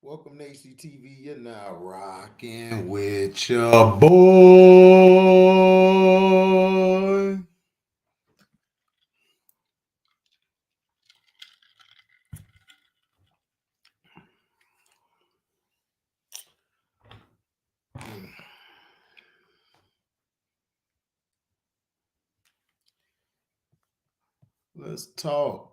Welcome to HCTV. You're now rocking with your boy. Let's talk.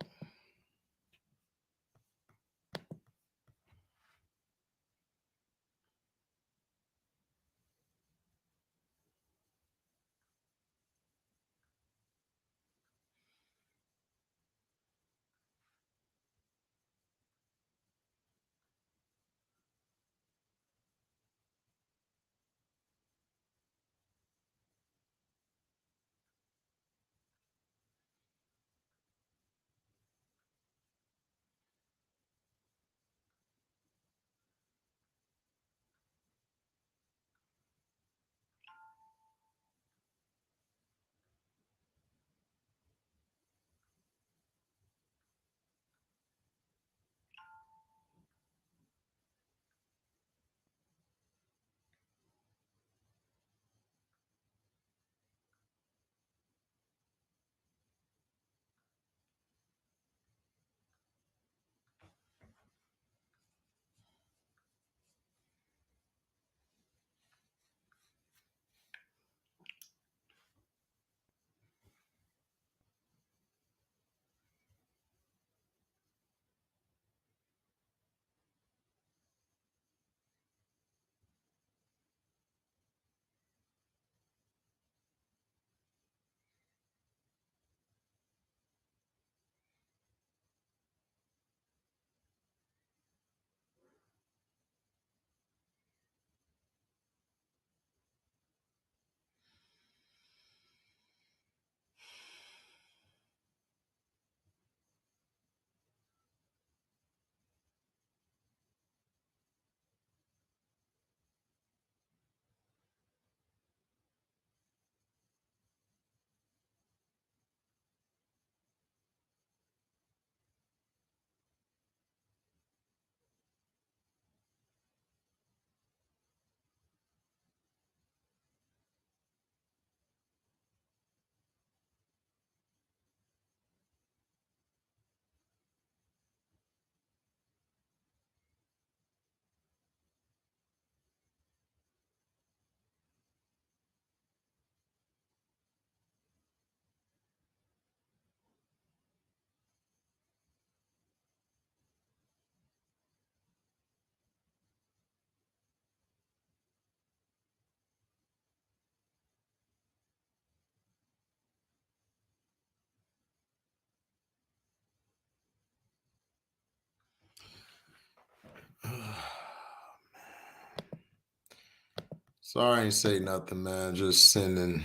Sorry, I ain't say nothing, man. Just sending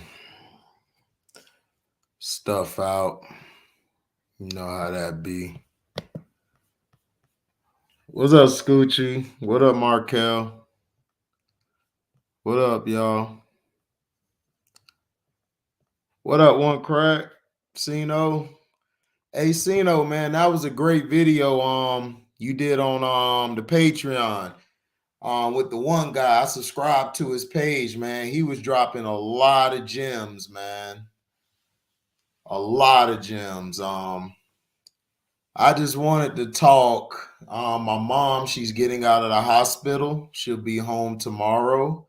stuff out. You know how that be. What's up, Scoochie? What up, Markel? What up, y'all? What up, One Crack? Cino? Hey, Cino, man, that was a great video. You did on the Patreon. With the one guy, I subscribed to his page, man. He was dropping a lot of gems, man. A lot of gems. I just wanted to talk. My mom, she's getting out of the hospital. She'll be home tomorrow.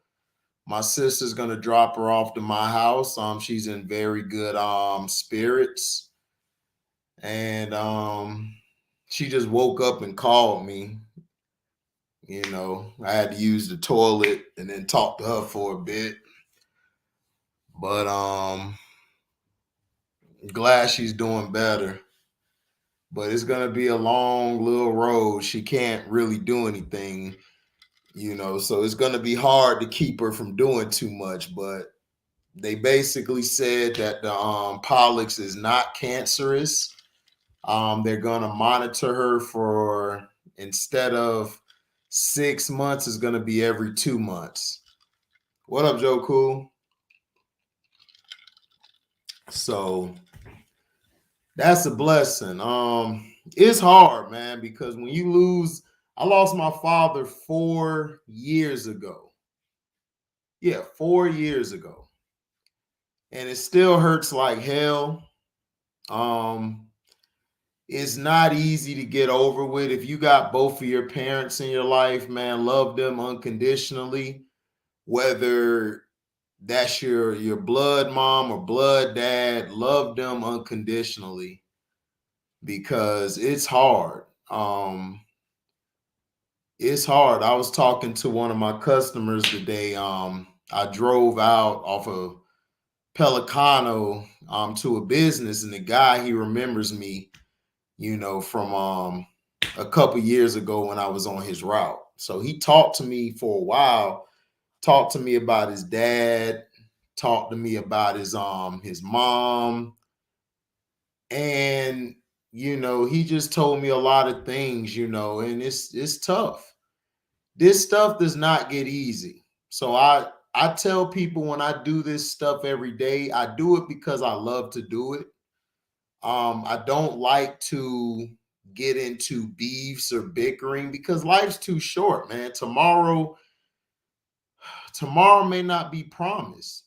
My sister's gonna drop her off to my house. She's in very good spirits. And she just woke up and called me. I had to use the toilet and then talk to her for a bit. But glad she's doing better. But it's gonna be a long little road. She can't really do anything, so it's gonna be hard to keep her from doing too much. But they basically said that the polyps is not cancerous. They're gonna monitor her for, instead of 6 months, it's gonna be every 2 months. What up, Joe Cool? So that's a blessing. It's hard, man, because when you lose I lost my father 4 years ago. Yeah, 4 years ago. And it still hurts like hell. Um, it's not easy to get over with. If you got both of your parents in your life, man, love them unconditionally, whether that's your blood mom or blood dad, love them unconditionally because it's hard. It's hard. I was talking to one of my customers today. I drove out off of Pelicano to a business, and the guy, he remembers me, from a couple years ago when I was on his route. So he talked to me for a while, talked to me about his dad, talked to me about his mom, and he just told me a lot of things, and it's tough. This stuff does not get easy. So I tell people when I do this stuff every day, I do it because I love to do it. I don't like to get into beefs or bickering because life's too short, man. Tomorrow may not be promised.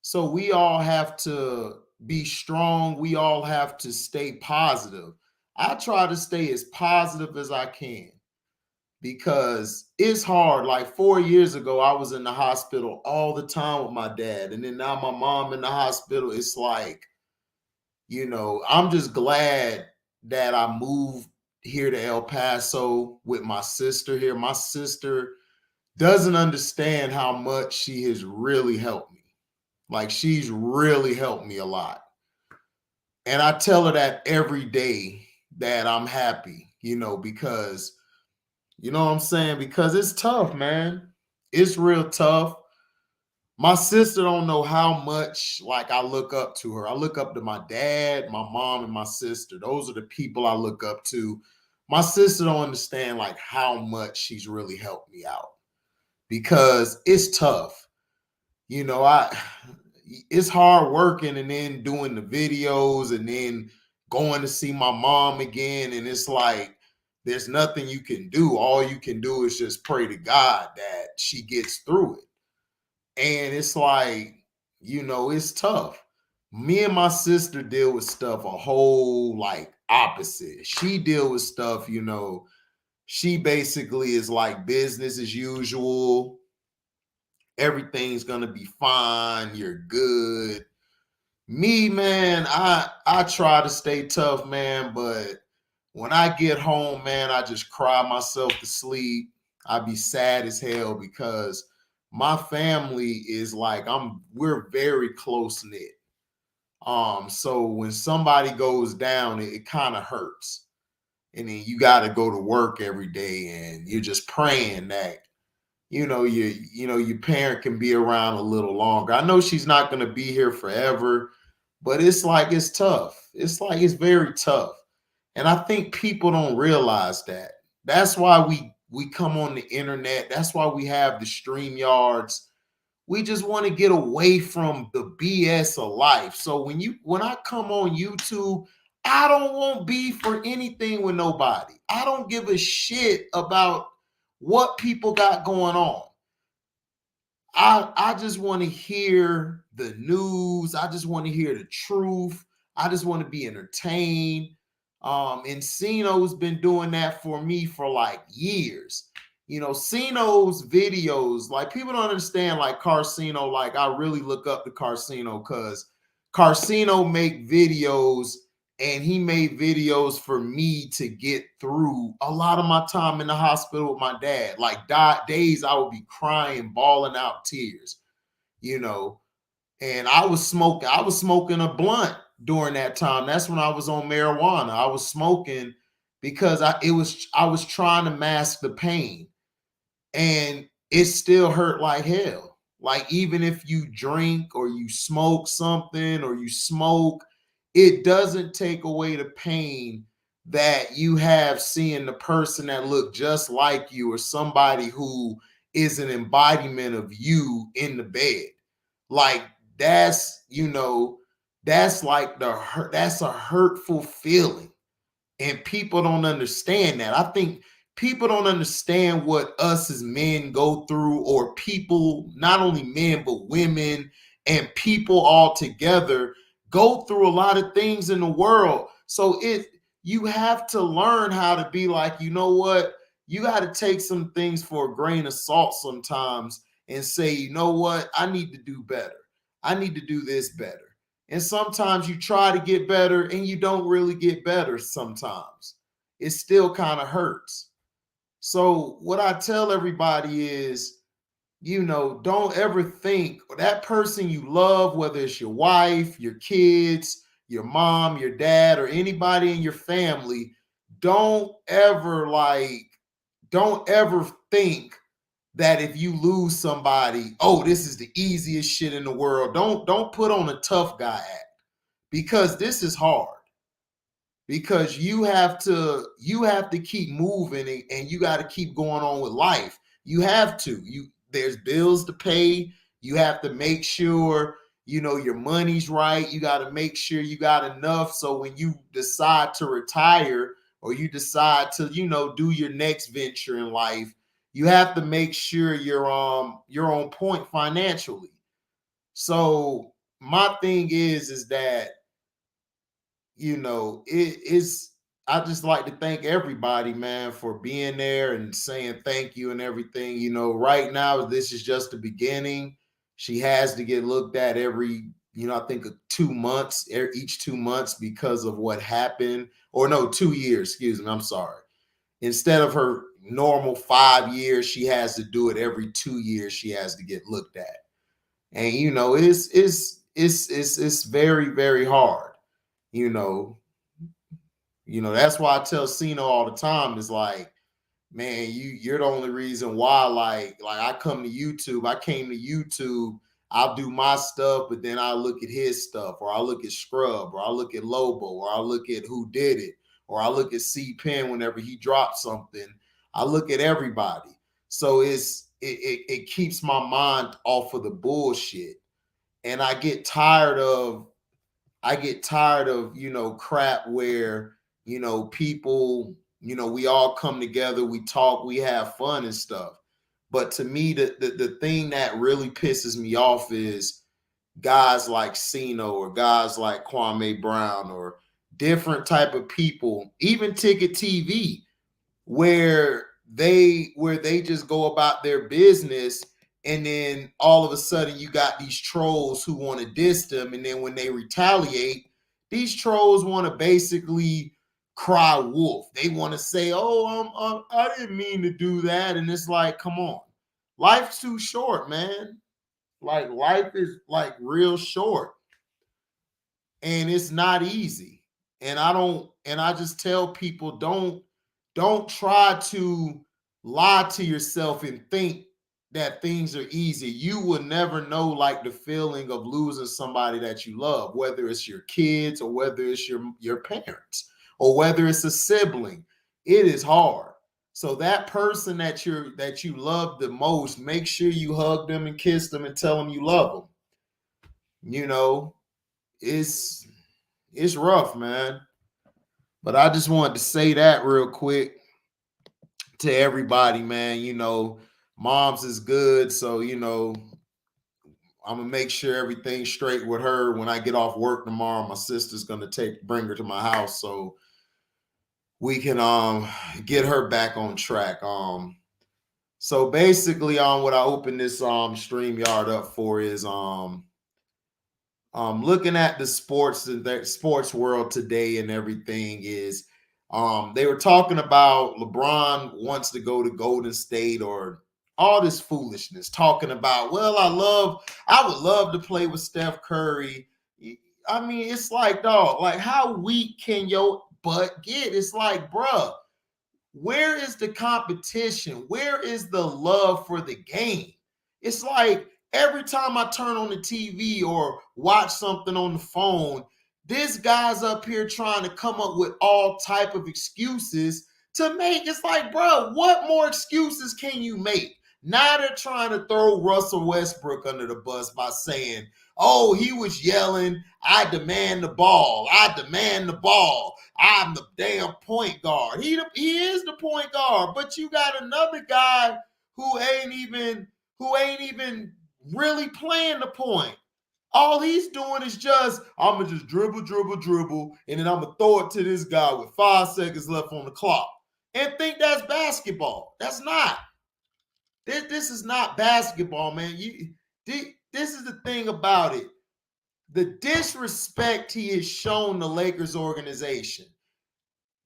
So we all have to be strong. We all have to stay positive. I try to stay as positive as I can because it's hard. Like 4 years ago, I was in the hospital all the time with my dad. And then now my mom in the hospital. It's like, I'm just glad that I moved here to El Paso with my sister here. My sister doesn't understand how much she has really helped me. Like she's really helped me a lot. And I tell her that every day that I'm happy, because you know what I'm saying? Because it's tough, man. It's real tough. My sister don't know how much like I look up to her. I look up to my dad, my mom, and my sister. Those are the people I look up to. My sister don't understand like how much she's really helped me out because it's tough. I it's hard working and then doing the videos and then going to see my mom again. And it's like there's nothing you can do. All you can do is just pray to God that she gets through it. And it's like, it's tough. Me and my sister deal with stuff a whole like opposite. She deal with stuff, she basically is like business as usual. Everything's gonna be fine. You're good. Me, man, I try to stay tough, man, but when I get home, man, I just cry myself to sleep. I be sad as hell because my family is like we're very close knit. So when somebody goes down, it kind of hurts. And then you got to go to work every day and you're just praying that your parent can be around a little longer. I know she's not going to be here forever, but it's like it's tough. It's like it's very tough. And I think people don't realize that. That's why we come on the internet. That's why we have the stream yards. We just want to get away from the BS of life. So when I come on YouTube, I don't want beef for anything with nobody. I don't give a shit about what people got going on. I just want to hear the news. I just want to hear the truth. I just want to be entertained. Encino's been doing that for me for like years. Cino's videos, like people don't understand like Carcino, like I really look up to Carcino because Carcino make videos and he made videos for me to get through a lot of my time in the hospital with my dad. Like days I would be crying, bawling out tears, you know. And I was smoking a blunt during that time. That's when I was on marijuana. I was smoking because I was trying to mask the pain. And it still hurt like hell. Like even if you drink or you smoke something or you smoke, it doesn't take away the pain that you have seeing the person that look just like you or somebody who is an embodiment of you in the bed. Like that's, that's like that's a hurtful feeling. And people don't understand that. I think people don't understand what us as men go through, or people, not only men, but women and people all together go through a lot of things in the world. So you have to learn how to be like, you know what? You got to take some things for a grain of salt sometimes and say, you know what? I need to do better. I need to do this better. And sometimes you try to get better and you don't really get better sometimes. It still kind of hurts. So what I tell everybody is, don't ever think that person you love, whether it's your wife, your kids, your mom, your dad, or anybody in your family, don't ever don't ever think that if you lose somebody, oh, this is the easiest shit in the world. Don't put on a tough guy act, because this is hard, because you have to keep moving, and you got to keep going on with life. There's bills to pay. You have to make sure your money's right. You got to make sure you got enough, so when you decide to retire, or you decide to do your next venture in life, you have to make sure you're on point financially. So my thing is that it is, I just like to thank everybody, man, for being there and saying thank you and everything. Right now, this is just the beginning. She has to get looked at every, I think 2 months, each 2 months, because of what happened. Or no, 2 years, excuse me. I'm sorry. Instead of her normal 5 years, she has to do it every 2 years. She has to get looked at. And it's very, very hard. you know, that's why I tell Cino all the time, is like, man, you're the only reason why, like I come to YouTube. I came to YouTube, I'll do my stuff, but then I look at his stuff, or I look at Scrub, or I look at Lobo, or I look at Who Did It, or I look at C Pen whenever he drops something. I look at everybody. So it keeps my mind off of the bullshit. And I get tired of crap where, people, we all come together, we talk, we have fun and stuff. But to me, the thing that really pisses me off is guys like Cino, or guys like Kwame Brown, or different type of people, even Ticket TV, where they just go about their business, and then all of a sudden you got these trolls who want to diss them, and then when they retaliate, these trolls want to basically cry wolf. They want to say, oh, I didn't mean to do that. And it's like, come on, life's too short, man. Like, life is like real short, and it's not easy. And I just tell people, don't try to lie to yourself and think that things are easy. You will never know, like, the feeling of losing somebody that you love, whether it's your kids, or whether it's your parents, or whether it's a sibling. It is hard. So that person that you love the most, make sure you hug them and kiss them and tell them you love them. You know, it's it's rough, man. But I just wanted to say that real quick to everybody, man. Mom's is good, so I'm gonna make sure everything's straight with her when I get off work tomorrow. My sister's gonna bring her to my house so we can get her back on track. So basically, what I opened this StreamYard up for is looking at the sports world today and everything. Is they were talking about LeBron wants to go to Golden State, or all this foolishness, talking about, well, I would love to play with Steph Curry. I mean, it's like, dog, like, how weak can your butt get? It's like, bruh, where is the competition? Where is the love for the game? It's like every time I turn on the TV or watch something on the phone, this guy's up here trying to come up with all type of excuses to make. It's like, bro, what more excuses can you make? Now they're trying to throw Russell Westbrook under the bus by saying, Oh, he was yelling, I demand the ball. I demand the ball. I'm the damn point guard. He is the point guard, but you got another guy who ain't even really playing the point. All he's doing is just, I'm going to just dribble, and then I'm going to throw it to this guy with 5 seconds left on the clock and think that's basketball. That's not. This is not basketball, man. This is the thing about it. The disrespect he has shown the Lakers organization.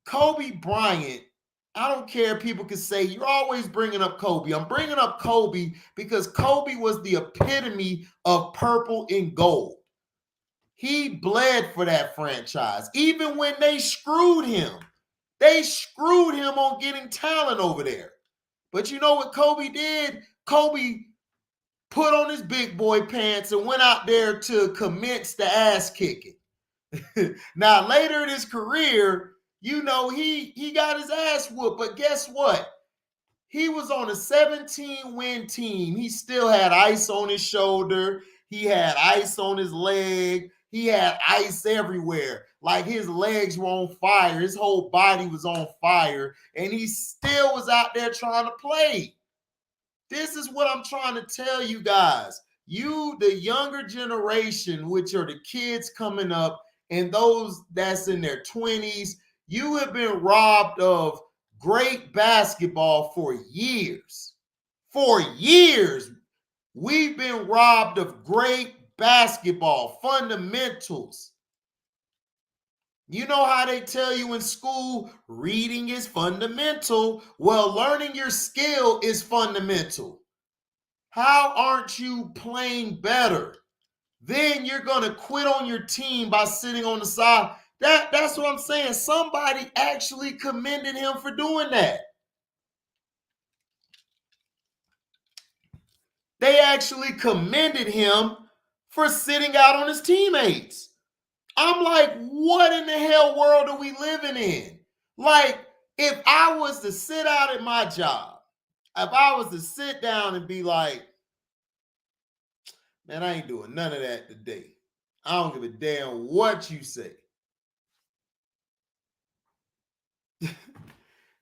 Kobe Bryant, I don't care if people can say, you're always bringing up Kobe. I'm bringing up Kobe because Kobe was the epitome of purple and gold. He bled for that franchise. Even when they screwed him on getting talent over there. But you know what Kobe did? Kobe put on his big boy pants and went out there to commence the ass kicking. Now, later in his career, you know, he got his ass whooped. But guess what? He was on a 17-win team. He still had ice on his shoulder. He had ice on his leg. He had ice everywhere. Like his legs were on fire. His whole body was on fire. And he still was out there trying to play. This is what I'm trying to tell you guys. You, the younger generation, which are the kids coming up, and those that's in their 20s, you have been robbed of great basketball for years. For years, we've been robbed of great basketball fundamentals. You know how they tell you in school, reading is fundamental. Well, learning your skill is fundamental. How aren't you playing better? Then you're going to quit on your team by sitting on the side. That's what I'm saying. Somebody actually commended him for doing that. They actually commended him for sitting out on his teammates. I'm like, what in the hell world are we living in? Like, if I was to sit out at my job, if I was to sit down and be like, man, I ain't doing none of that today. I don't give a damn what you say.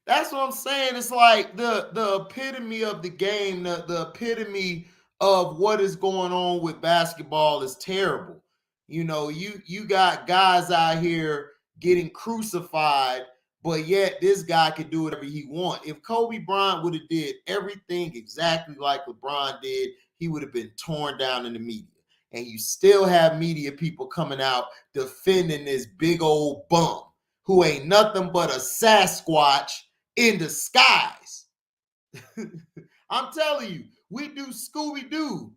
That's what I'm saying. It's like the epitome of the game, the epitome of what is going on with basketball is terrible. You know, you got guys out here getting crucified, but yet this guy can do whatever he wants. If Kobe Bryant would have did everything exactly like LeBron did, he would have been torn down in the media. And you still have media people coming out defending this big old bum who ain't nothing but a Sasquatch in disguise. I'm telling you, we do Scooby-Doo.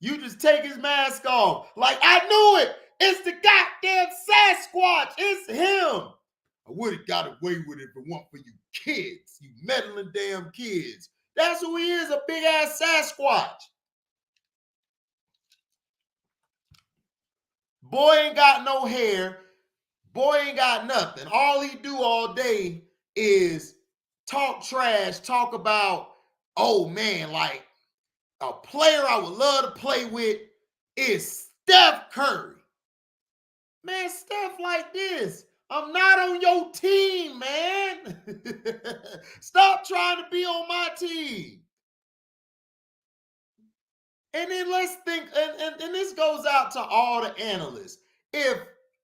You just take his mask off. Like, I knew it. It's the goddamn Sasquatch. It's him. I would have got away with it if it weren't for you kids. You meddling damn kids. That's who he is, a big-ass Sasquatch. Boy ain't got no hair. Boy ain't got nothing. All he do all day is talk trash, talk about, oh man, like a player I would love to play with is Steph Curry. Man, Steph like this. I'm not on your team, man. Stop trying to be on my team. And then let's think, and this goes out to all the analysts. If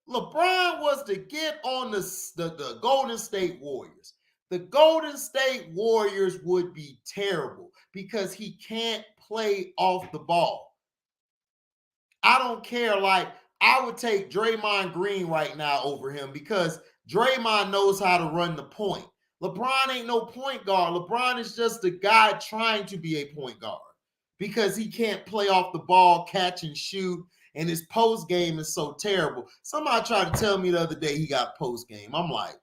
LeBron was to get on the Golden State Warriors, the Golden State Warriors would be terrible because he can't play off the ball. I don't care. Like, I would take Draymond Green right now over him because Draymond knows how to run the point. LeBron ain't no point guard. LeBron is just a guy trying to be a point guard because he can't play off the ball, catch and shoot, and his post game is so terrible. Somebody tried to tell me the other day he got post game. I'm like,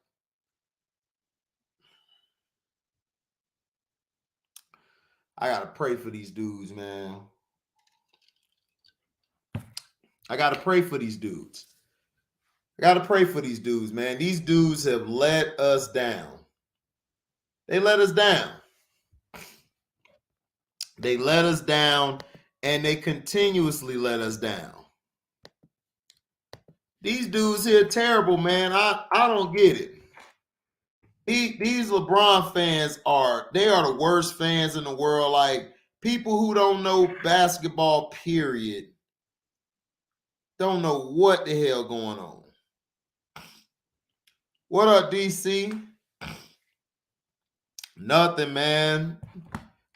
I gotta pray for these dudes, man. I gotta pray for these dudes. I gotta pray for these dudes, man. These dudes have let us down. They let us down. They let us down, and they continuously let us down. These dudes here terrible, man. I don't get it. These LeBron fans are the worst fans in the world. Like people who don't know basketball, period, don't know what the hell going on. What up, DC? Nothing, man.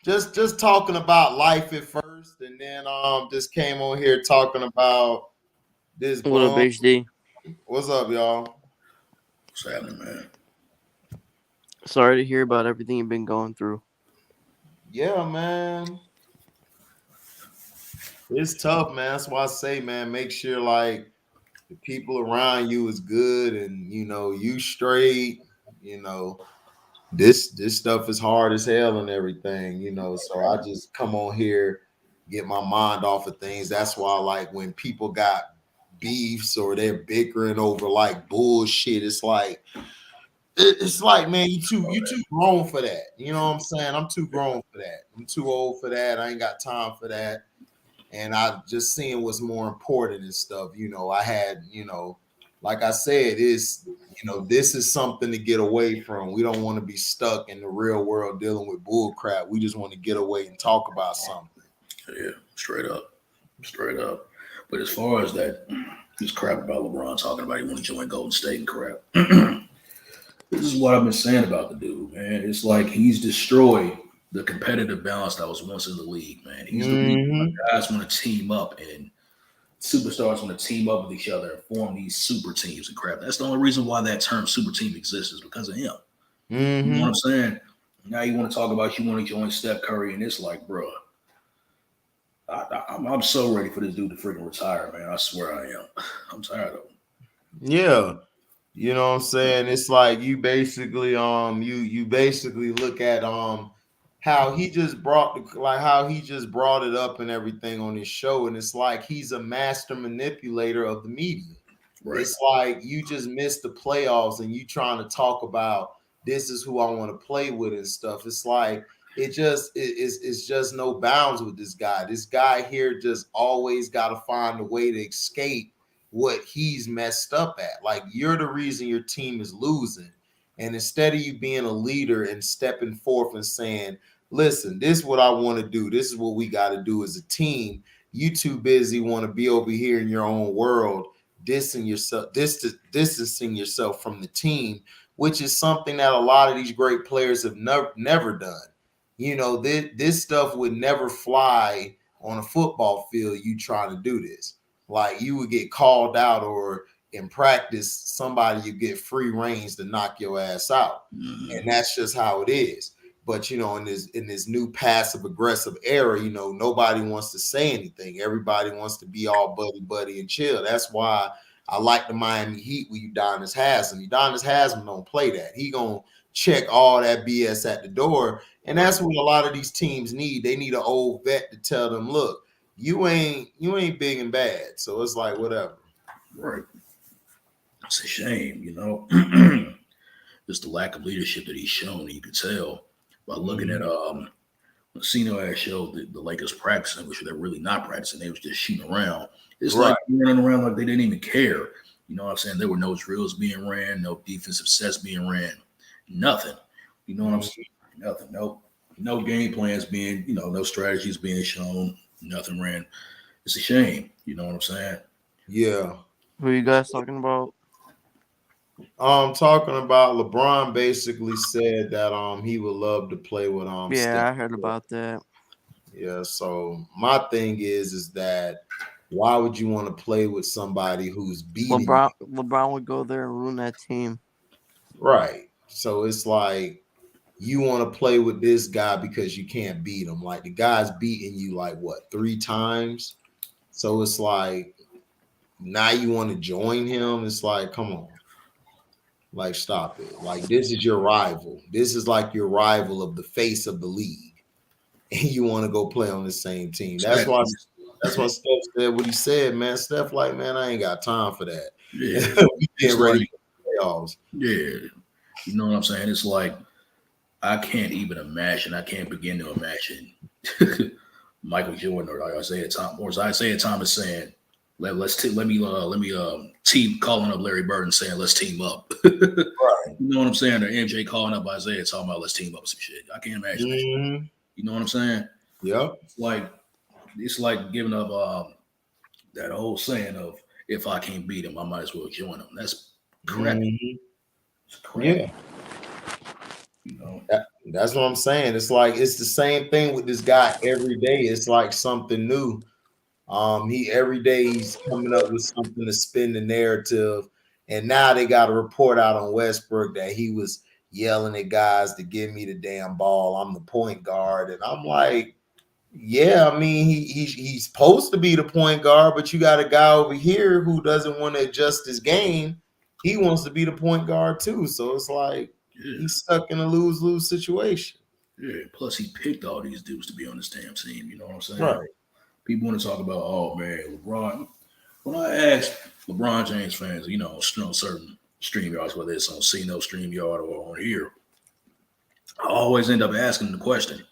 Just talking about life at first, and then just came on here talking about this What up, bum. HD? What's up, y'all? What's happening, man? Sorry to hear about everything you've been going through. Yeah, man. It's tough, man. That's why I say, man, make sure like the people around you is good and you straight, this stuff is hard as hell and everything, so I just come on here, get my mind off of things. That's why like when people got beefs or they're bickering over like bullshit, it's like man, you too grown for that. You know what I'm saying? I'm too grown for that. I'm too old for that. I ain't got time for that. And I just seeing what's more important and stuff. I had, like I said, this is something to get away from. We don't want to be stuck in the real world dealing with bull crap. We just want to get away and talk about something. Yeah, straight up. But as far as this crap about LeBron talking about he want to join Golden State and crap, this is what I've been saying about the dude, man. It's like he's destroyed the competitive balance that was once in the league, man. He's the reason guys want to team up and superstars want to team up with each other and form these super teams and crap. That's the only reason why that term super team exists is because of him. You know what I'm saying? Now you want to talk about you want to join Steph Curry, and it's like, bro, I'm so ready for this dude to freaking retire, man. I swear I am. I'm tired of him. Yeah. You know what I'm saying? It's like you basically you basically look at how he just brought it up and everything on his show, and it's like he's a master manipulator of the media. Right. It's like you just missed the playoffs and you trying to talk about this is who I want to play with and stuff. It's like it's just no bounds with this guy. This guy here just always got to find a way to escape what he's messed up at. Like you're the reason your team is losing. And instead of you being a leader and stepping forth and saying, listen, this is what I want to do. This is what we got to do as a team. You too busy want to be over here in your own world, distancing yourself from the team, which is something that a lot of these great players have never done. This stuff would never fly on a football field. You trying to do this. Like you would get called out or in practice, somebody you get free reins to knock your ass out. And that's just how it is. But in this new passive aggressive era, nobody wants to say anything. Everybody wants to be all buddy and chill. That's why I like the Miami Heat with Udonis Haslem. Udonis Haslem don't play that. He gonna check all that BS at the door. And that's what a lot of these teams need. They need an old vet to tell them, look, you ain't big and bad. So it's like whatever. Right. It's a shame, just the lack of leadership that he's shown. You could tell by looking at Cino had showed the Lakers practicing, which they're really not practicing. They was just shooting around. It's right. Like running around like they didn't even care. You know what I'm saying? There were no drills being ran, no defensive sets being ran, nothing. You know what I'm saying? Nothing. No game plans being, no strategies being shown. Nothing ran. It's a shame. You know what I'm saying? Yeah. Who are you guys talking about? I'm talking about LeBron basically said that he would love to play with Yeah, Steph. I heard about that. Yeah, so my thing is that why would you want to play with somebody who's beating you? LeBron would go there and ruin that team. Right. So it's like you want to play with this guy because you can't beat him. Like the guy's beating you like what, 3 times? So it's like now you want to join him. It's like, come on. Like, stop it. Like, this is your rival. This is like your rival of the face of the league. And you want to go play on the same team. That's why Steph said what he said, man. Steph, like, man, I ain't got time for that. Yeah. We getting ready for the playoffs. Yeah. You know what I'm saying? It's like I can't even imagine. I can't begin to imagine Michael Jordan or Isaiah Thomas saying, let me team calling up Larry Bird and saying let's team up. You know what I'm saying? Or MJ calling up Isaiah talking about let's team up some shit. I can't imagine that. Mm-hmm. You know what I'm saying? Yep. It's like giving up that old saying of if I can't beat him, I might as well join him. That's crap. Mhm. It's crap. Yeah. You know. That's what I'm saying. It's like it's the same thing with this guy every day. It's like something new. He every day he's coming up with something to spin the narrative. And now they got a report out on Westbrook that he was yelling at guys to give me the damn ball. I'm the point guard. And I'm like, yeah, I mean, he's supposed to be the point guard, but you got a guy over here who doesn't want to adjust his game. He wants to be the point guard too. So it's like he's stuck in a lose-lose situation. Yeah. Plus, he picked all these dudes to be on this damn team. You know what I'm saying? Right. People want to talk about, oh man, LeBron. When I ask LeBron James fans, you know, on certain stream yards, whether it's on CNO StreamYard or on here, I always end up asking the question,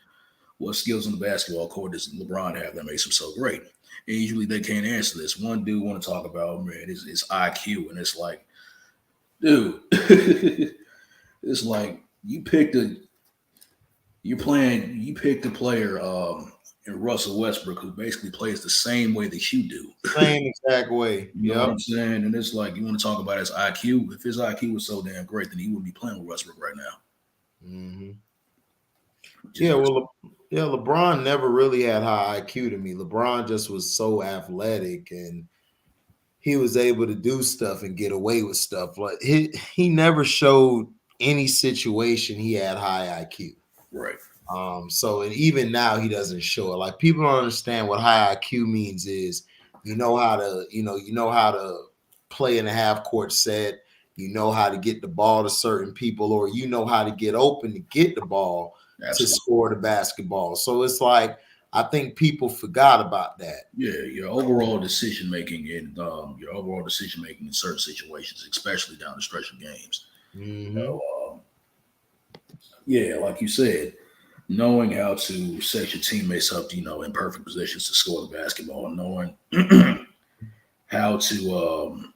what skills on the basketball court does LeBron have that makes him so great? And usually they can't answer this. One dude want to talk about, man, is IQ. And it's like, dude, it's like you picked a player in Russell Westbrook who basically plays the same way that you do. Same exact way. You know what I'm saying? And it's like you want to talk about his IQ. If his IQ was so damn great, then he wouldn't be playing with Westbrook right now. Mm-hmm. LeBron never really had high IQ to me. LeBron just was so athletic and he was able to do stuff and get away with stuff. Like he never showed any situation he had high IQ. Right. So and even now he doesn't show it. Like people don't understand what high IQ means is you know how to play in a half court set, you know how to get the ball to certain people, or you know how to get open to get the ball. Absolutely. To score the basketball. So it's like I think people forgot about that. Yeah, your overall decision making in certain situations, especially down the stretch of games. Mm-hmm. Yeah, like you said, knowing how to set your teammates up, you know, in perfect positions to score the basketball, knowing how to,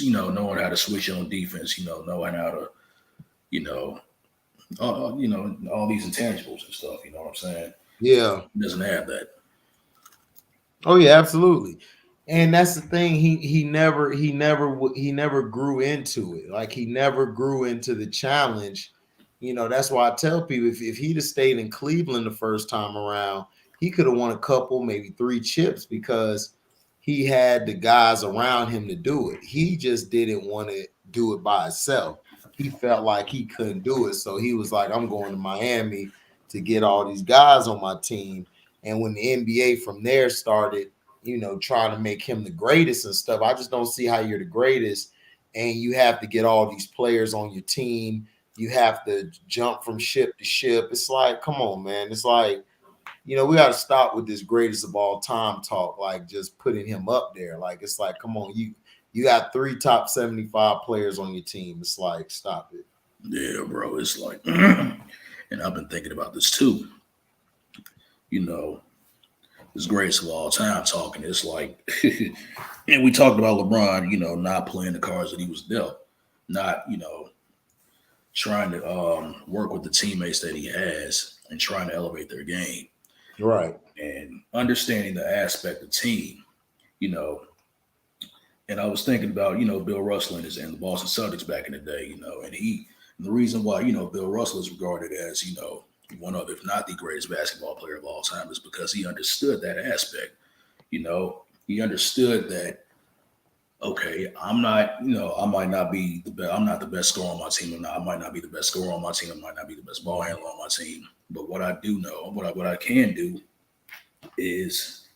knowing how to switch on defense, you know, knowing how to, all these intangibles and stuff. You know what I'm saying? Yeah, he doesn't have that. Oh yeah, absolutely. And that's the thing. He never grew into it. Like he never grew into the challenge. You know, that's why I tell people if he'd have stayed in Cleveland the first time around, he could have won a couple, maybe 3 chips because he had the guys around him to do it. He just didn't want to do it by himself. He felt like he couldn't do it. So he was like, I'm going to Miami to get all these guys on my team. And when the NBA from there started, you know, trying to make him the greatest and stuff, I just don't see how you're the greatest and you have to get all these players on your team. You have to jump from ship to ship. It's like, come on, man. It's like, you know, we got to stop with this greatest of all time talk, like just putting him up there. Like, it's like, come on, you got 3 top 75 players on your team. It's like, stop it. Yeah, bro. It's like, and I've been thinking about this too. You know, this greatest of all time talking. It's like, and we talked about LeBron, you know, not playing the cards that he was dealt, not, you know, trying to work with the teammates that he has and trying to elevate their game. Right. And understanding the aspect of team, you know. And I was thinking about, you know, Bill Russell and the Boston Celtics back in the day, you know, and the reason why, you know, Bill Russell is regarded as, you know, one of, if not the greatest basketball player of all time is because he understood that aspect. You know, he understood that, okay, I'm not, you know, I might not be the best, I'm not the best scorer on my team. I might not be the best scorer on my team. I might not be the best ball handler on my team. But what I do know, what I can do is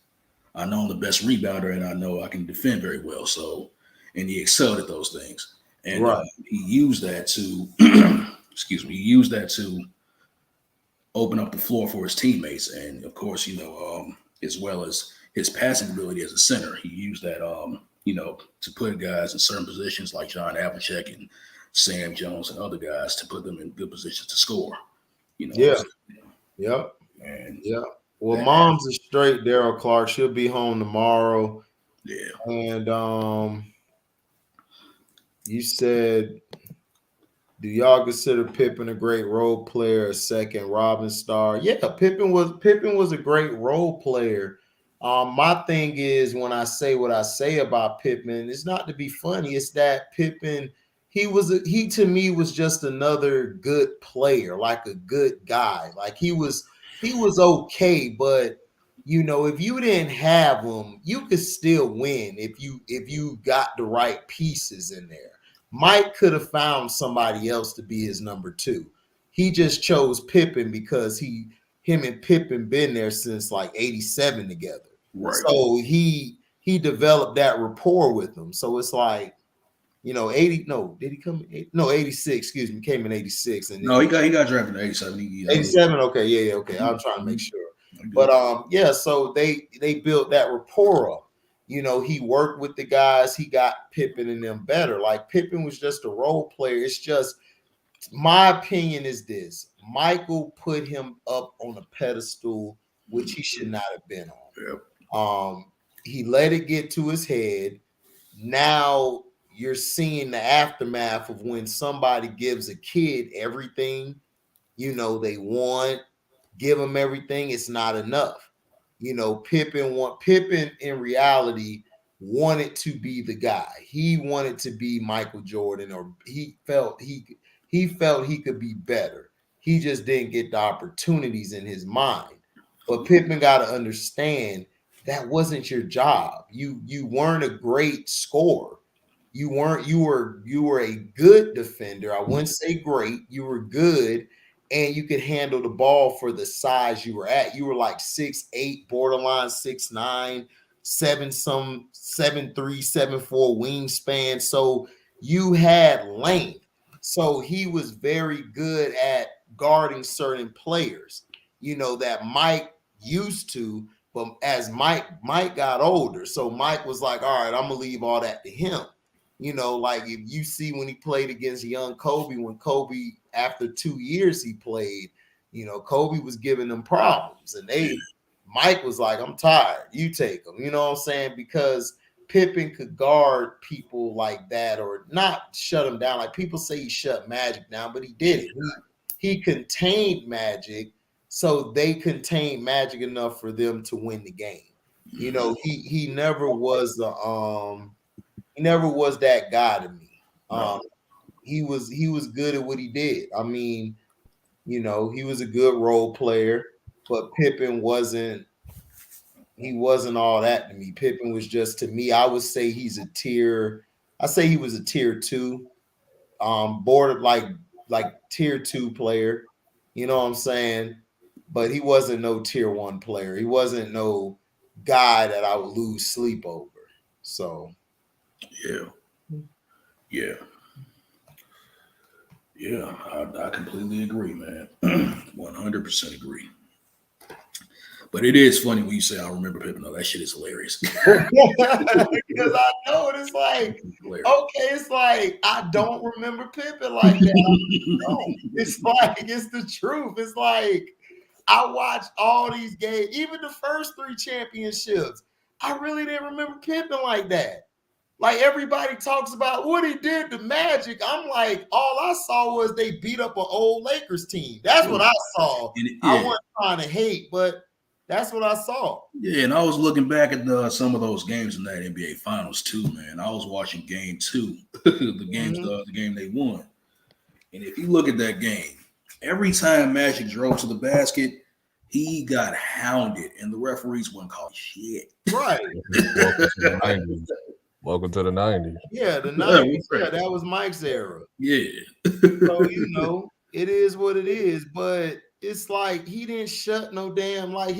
I know I'm the best rebounder and I know I can defend very well. So, and he excelled at those things. And right. He used that to, open up the floor for his teammates. And of course, you know, as well as his passing ability as a center, he used that, you know, to put guys in certain positions like John Havlicek and Sam Jones and other guys to put them in good positions to score. You know. Yeah. Yep. And yeah. Well, mom's is straight, Daryl Clark. She'll be home tomorrow. Yeah. And you said, do y'all consider Pippen a great role player? A second Robin star? Yeah, Pippen was a great role player. My thing is when I say what I say about Pippen, it's not to be funny. It's that Pippen, he to me was just another good player, like a good guy. Like he was okay, but if you didn't have him, you could still win if you got the right pieces in there. Mike could have found somebody else to be his number two. He just chose Pippen because him and Pippen been there since like 87 together. Right. So he developed that rapport with them. So it's like, 80, no, did he come in? No, 86, excuse me, came in 86. And No, he got drafted in 87. 87, okay, yeah, okay. I'm trying to make sure. But yeah, so they built that rapport up. He worked with the guys. He got Pippen and them better. Like Pippen was just a role player. It's just my opinion is this: Michael put him up on a pedestal, which he should not have been on. Yep. He let it get to his head. Now you're seeing the aftermath of when somebody gives a kid everything, they want, give them everything. It's not enough. Pippen in reality wanted to be the guy. He wanted to be Michael Jordan, or he felt he could be better. He just didn't get the opportunities in his mind. But Pippen got to understand that wasn't your job. You weren't a great scorer. You were a good defender. I wouldn't say great. You were good, and you could handle the ball for the size you were at. You were like 6'8", borderline 6'9", 7'3", 7'4" wingspan. So you had length. So he was very good at guarding certain players, that Mike used to. But as Mike got older, so Mike was like, all right, I'm gonna leave all that to him. Like if you see when he played against young Kobe, when Kobe, after 2 years he played, Kobe was giving them problems. And Mike was like, I'm tired. You take them. You know what I'm saying? Because Pippen could guard people like that, or not shut them down. Like people say he shut Magic down, but he did it. He contained Magic, so they contained Magic enough for them to win the game. He never was he never was that guy to me. He was good at what he did. I mean, he was a good role player, but Pippen wasn't all that to me. Pippen was just, to me, I would say he was a tier 2, border like tier 2 player. You know what I'm saying? But he wasn't no tier 1 player. He wasn't no guy that I would lose sleep over. So Yeah, I completely agree, man. 100% agree. But it is funny when you say I remember Pippen. No, that shit is hilarious. Because I know it is like, okay, it's like I don't remember Pippen like that. It's like, it's the truth. It's like I watched all these games, even the first 3 championships. I really didn't remember Pippen like that. Like everybody talks about what he did to Magic. I'm like, all I saw was they beat up an old Lakers team. That's what I saw. I wasn't trying to hate, but that's what I saw. Yeah, and I was looking back at some of those games in that NBA Finals too, man. I was watching Game 2, the game they won. And if you look at that game, every time Magic drove to the basket, he got hounded, and the referees wouldn't call shit. Right. Welcome to the 90s. Yeah, the 90s. Yeah, that was Mike's era. Yeah. So, it is what it is, but it's like he didn't shut no damn, like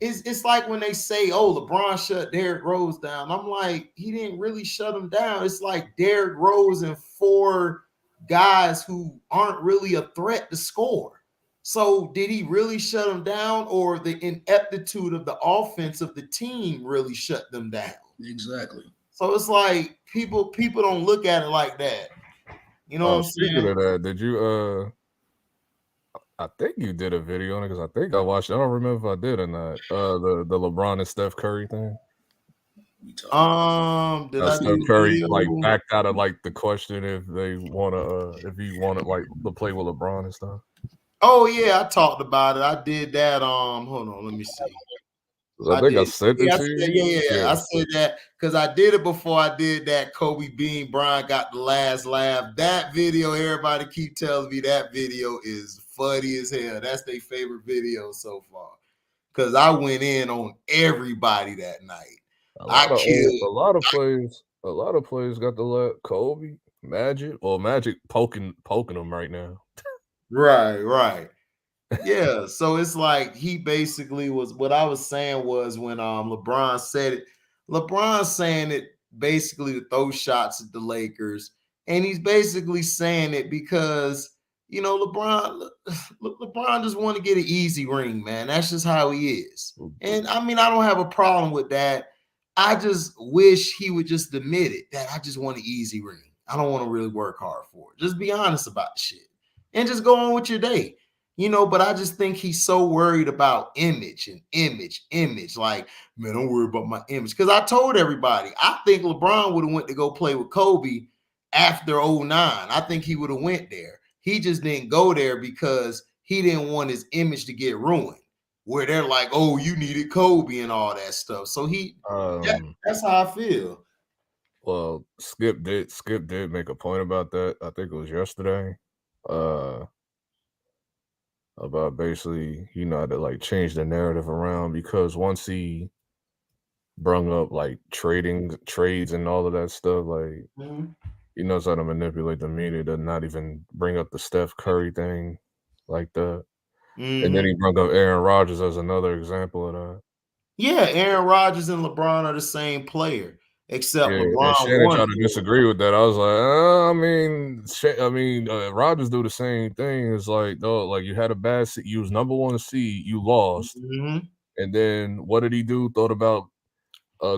it's like when they say, oh, LeBron shut Derrick Rose down. I'm like, he didn't really shut him down. It's like Derrick Rose and 4 guys who aren't really a threat to score. So did he really shut them down, or the ineptitude of the offense of the team really shut them down? Exactly. So it's like people don't look at it like that. You know what I'm saying? Speaking of that, did you I think you did a video on it, because I think I watched it. I don't remember if I did or not. The LeBron and Steph Curry thing. We talking. Did Now I Steph do the Curry like video? backed out of like the question if they want to, if he wanted like to play with LeBron and stuff. Oh yeah, I talked about it. I did that. Hold on, let me see. 'Cause I think I sent it Yeah, to you. yeah. I said that because I did it before I did that. Kobe Bean Bryant got the last laugh. That video, everybody keep telling me that video is funny as hell. That's their favorite video so far. Because I went in on everybody that night. A I lot of killed. a lot of players got to let Kobe, Magic, or Magic poking him right now. Right. Yeah, so it's like he basically was what I was saying was when LeBron said it, LeBron saying it basically to throw shots at the Lakers, and he's basically saying it because LeBron just want to get an easy ring, man. That's just how he is. And I mean, I don't have a problem with that. I just wish he would just admit it that I just want an easy ring. I don't want to really work hard for it. Just be honest about the shit and just go on with your day. But I just think he's so worried about image and image. Like, man, don't worry about my image. Because I told everybody, I think LeBron would have went to go play with Kobe after 09. I think he would have went there. He just didn't go there because he didn't want his image to get ruined. Where they're like, oh, you needed Kobe and all that stuff. So that's how I feel. Well, Skip did make a point about that. I think it was yesterday. About basically, to like change the narrative around because once he brung up like trades and all of that stuff, like he knows how to manipulate the media to not even bring up the Steph Curry thing like that. And then he brought up Aaron Rodgers as another example of that. Yeah, Aaron Rodgers and LeBron are the same player, except LeBron Shannon won. tried to disagree with that. I was like, Rodgers do the same thing. It's like, though, like you had a bad seed, you was number one seed, you lost, and then what did he do? Thought about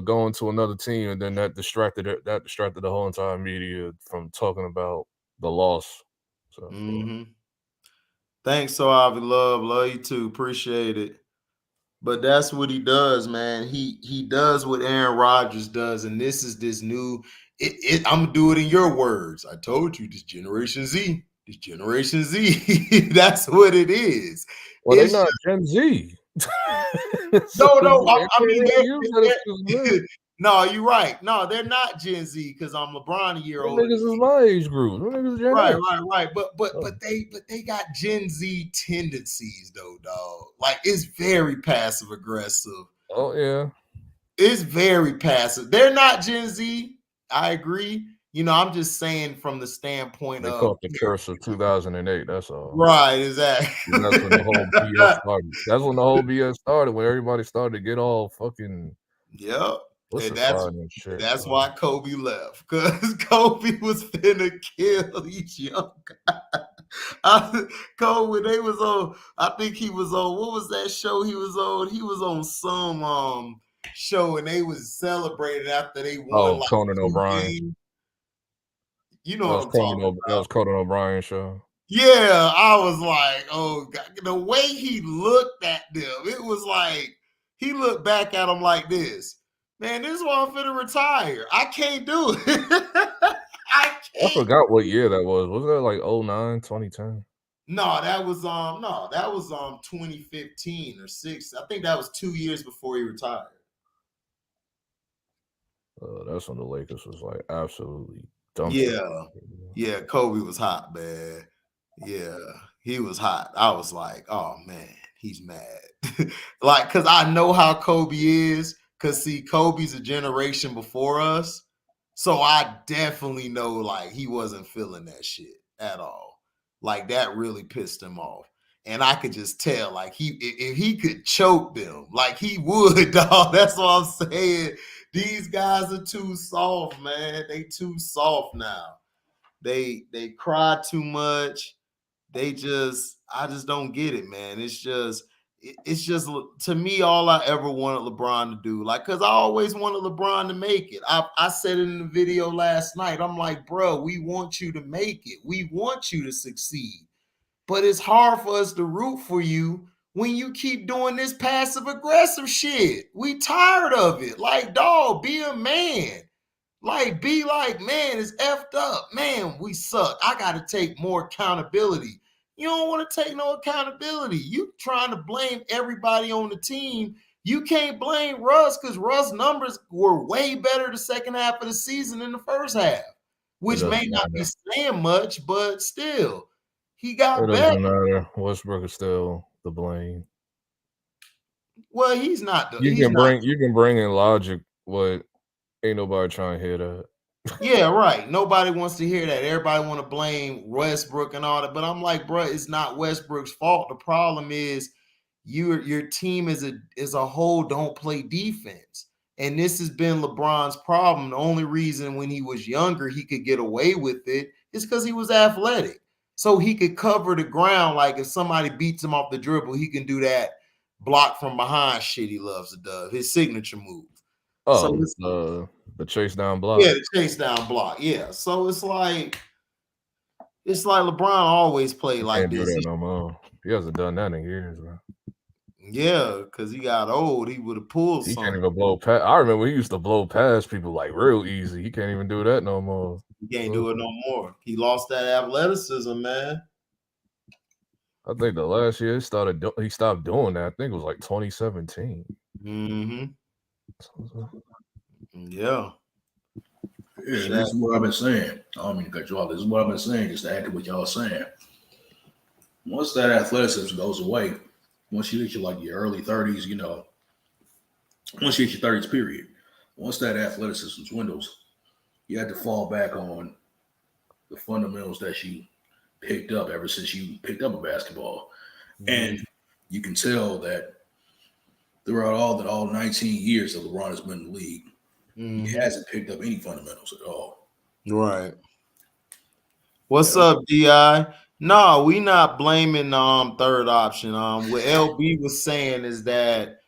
going to another team, and then that distracted the whole entire media from talking about the loss. So, Thanks, Soavi. Love you too. Appreciate it. But that's what he does, man. He does what Aaron Rodgers does, and this is this new. I'm gonna do it in your words. I told you, this Generation Z. This Generation Z. That's what it is. Well, they're not Gen Z. No. I mean, no, you're right. No, they're not Gen Z because I'm LeBron a year older. Niggas is my age group. Niggas Gen Right. But they got Gen Z tendencies though, dog. Like it's very passive aggressive. Oh yeah, it's very passive. They're not Gen Z. I agree. I'm just saying from the standpoint they of caught the curse of 2008. That's all. Right, exactly. That's when the whole BS started. That's when the whole BS started. When everybody started to get all fucking. Yep. And that's bro. why Kobe left. Because Kobe was finna kill these young guys. Kobe, they was on, I think he was on, what was that show he was on? He was on some show and they was celebrating after they won. Oh, Conan O'Brien. You know what I'm talking about. That was Conan O'Brien show. Yeah, I was like, oh God. The way he looked at them, it was like he looked back at them like this. Man, this is why I'm finna retire. I can't do it. I forgot what year that was. Wasn't that like 09, 2010? No, that was 2015 or 6. I think that was 2 years before he retired. That's when the Lakers was like absolutely dumb. Yeah, Kobe was hot, man. Yeah, he was hot. I was like, oh man, he's mad. Like, cause I know how Kobe is. Cause see, Kobe's a generation before us. So I definitely know like he wasn't feeling that shit at all. Like that really pissed him off. And I could just tell, like if he could choke them, like he would, dog. That's what I'm saying. These guys are too soft, man. They too soft now. They cry too much. I just don't get it, man. It's just to me all I ever wanted LeBron to do, like, because I always wanted LeBron to make it. I said it in the video last night. I'm like, bro, we want you to make it. We want you to succeed. But it's hard for us to root for you when you keep doing this passive aggressive shit. We tired of it. Like, dog, be a man. Like, be like, man, it's effed up. Man, we suck. I got to take more accountability. You don't want to take no accountability. You trying to blame everybody on the team. You can't blame Russ because Russ' numbers were way better the second half of the season than the first half, which may not be saying much, but still, he got better. It doesn't matter. Westbrook is still the blame. Well, he's not. You can bring in logic, but ain't nobody trying to hear that. Yeah, right. Nobody wants to hear that. Everybody want to blame Westbrook and all that, but I'm like, bro, it's not Westbrook's fault. The problem is your team as a whole don't play defense, and this has been LeBron's problem. The only reason when he was younger he could get away with it is because he was athletic, so he could cover the ground. Like if somebody beats him off the dribble, he can do that block from behind shit he loves to do, his signature move. Oh, so the chase down block. Yeah, the chase down block. Yeah. So it's like LeBron always played like this. Do that no more. He hasn't done that in years, man. Yeah, because he got old. He would have pulled something. He can't even blow past. I remember he used to blow past people like real easy. He can't even do that no more. He can't do it no more. He lost that athleticism, man. I think the last year he stopped doing that. I think it was like 2017. Mm-hmm. Yeah. This is what I've been saying. I don't mean to cut you off. This is what I've been saying, just to add to what y'all are saying. Once that athleticism goes away, once you hit your early 30s, once you hit your 30s period, once that athleticism dwindles, you have to fall back on the fundamentals that you picked up ever since you picked up a basketball. Mm-hmm. And you can tell that throughout all 19 years that LeBron has been in the league, he hasn't picked up any fundamentals at all. Right. What's up, DI? No, we not blaming third option. What LB was saying is that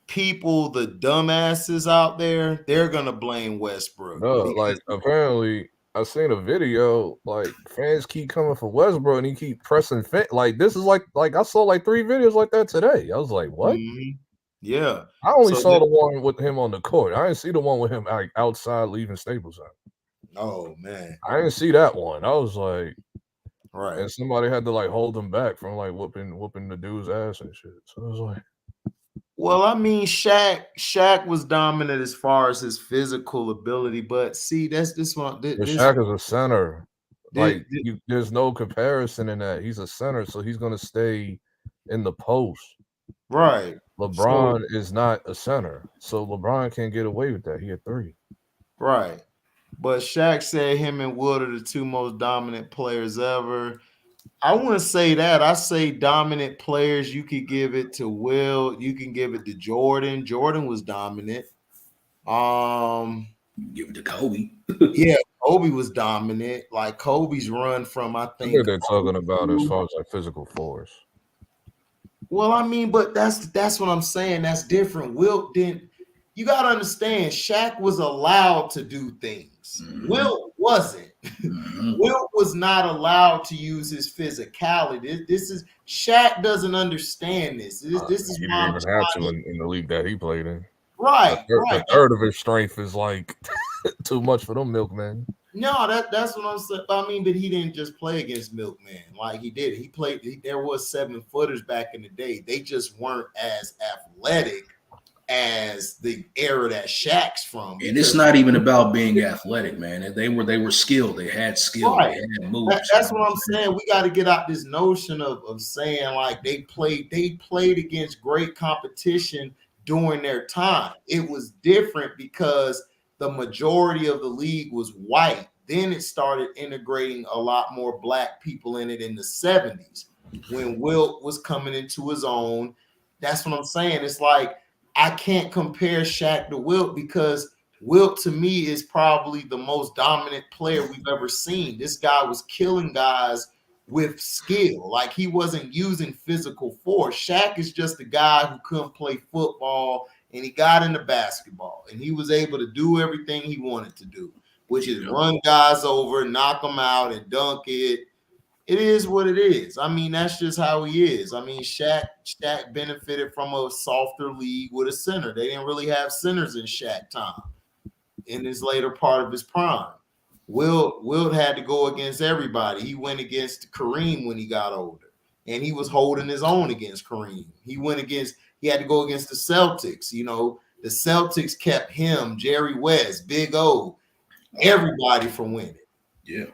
people, the dumbasses out there, they're gonna blame Westbrook. No, like apparently I seen a video, like fans keep coming for Westbrook and he keep pressing like this is like I saw like 3 videos like that today. I was like, what? Mm-hmm. Yeah. I only saw the one with him on the court. I didn't see the one with him like outside leaving Staples Center. Oh man. I didn't see that one. I was like, right. And somebody had to like hold him back from like whooping the dude's ass and shit. So I was like, well, I mean, Shaq was dominant as far as his physical ability, but see, that's this one. Shaq is a center. There's no comparison in that. He's a center, so he's gonna stay in the post. Right. LeBron is not a center, so LeBron can't get away with that. He had 3. Right. But Shaq said him and Wilt are the 2 most dominant players ever. I wouldn't say that. I say dominant players. You could give it to Wilt. You can give it to Jordan. Jordan was dominant. Give it to Kobe. Yeah, Kobe was dominant. Like Kobe's run from, I think they're talking about as far as like physical force. Well, I mean, but that's what I'm saying. That's different. Wilt didn't. You got to understand, Shaq was allowed to do things. Mm-hmm. Wilt wasn't. Mm-hmm. Wilt was not allowed to use his physicality. This is Shaq doesn't understand this. This is he didn't even have to in the league that he played in. Right, a third of his strength is like too much for them milkmen. No, that's what I'm saying. I mean, but he didn't just play against milkmen like he did. He played. There was 7-footers back in the day. They just weren't as athletic as the era that Shaq's from. And it's not even about being athletic, man. They were skilled. They had skill. Right. They had moves. That's what I'm saying. We got to get out this notion of saying like they played against great competition during their time. It was different because the majority of the league was white. Then it started integrating a lot more black people in it in the 70s when Wilt was coming into his own. That's what I'm saying. It's like I can't compare Shaq to Wilt because Wilt to me is probably the most dominant player we've ever seen. This guy was killing guys with skill. Like he wasn't using physical force. Shaq is just a guy who couldn't play football and he got into basketball and he was able to do everything he wanted to do, which is run guys over, knock them out and dunk it. it is what it is. I mean, that's just how he is. I mean, Shaq benefited from a softer league with a center. They didn't really have centers in Shaq time in his later part of his prime. Wilt had to go against everybody. He went against Kareem when he got older, and he was holding his own against Kareem. He had to go against the Celtics. You know, the Celtics kept him, Jerry West, Big O, everybody from winning. Yeah.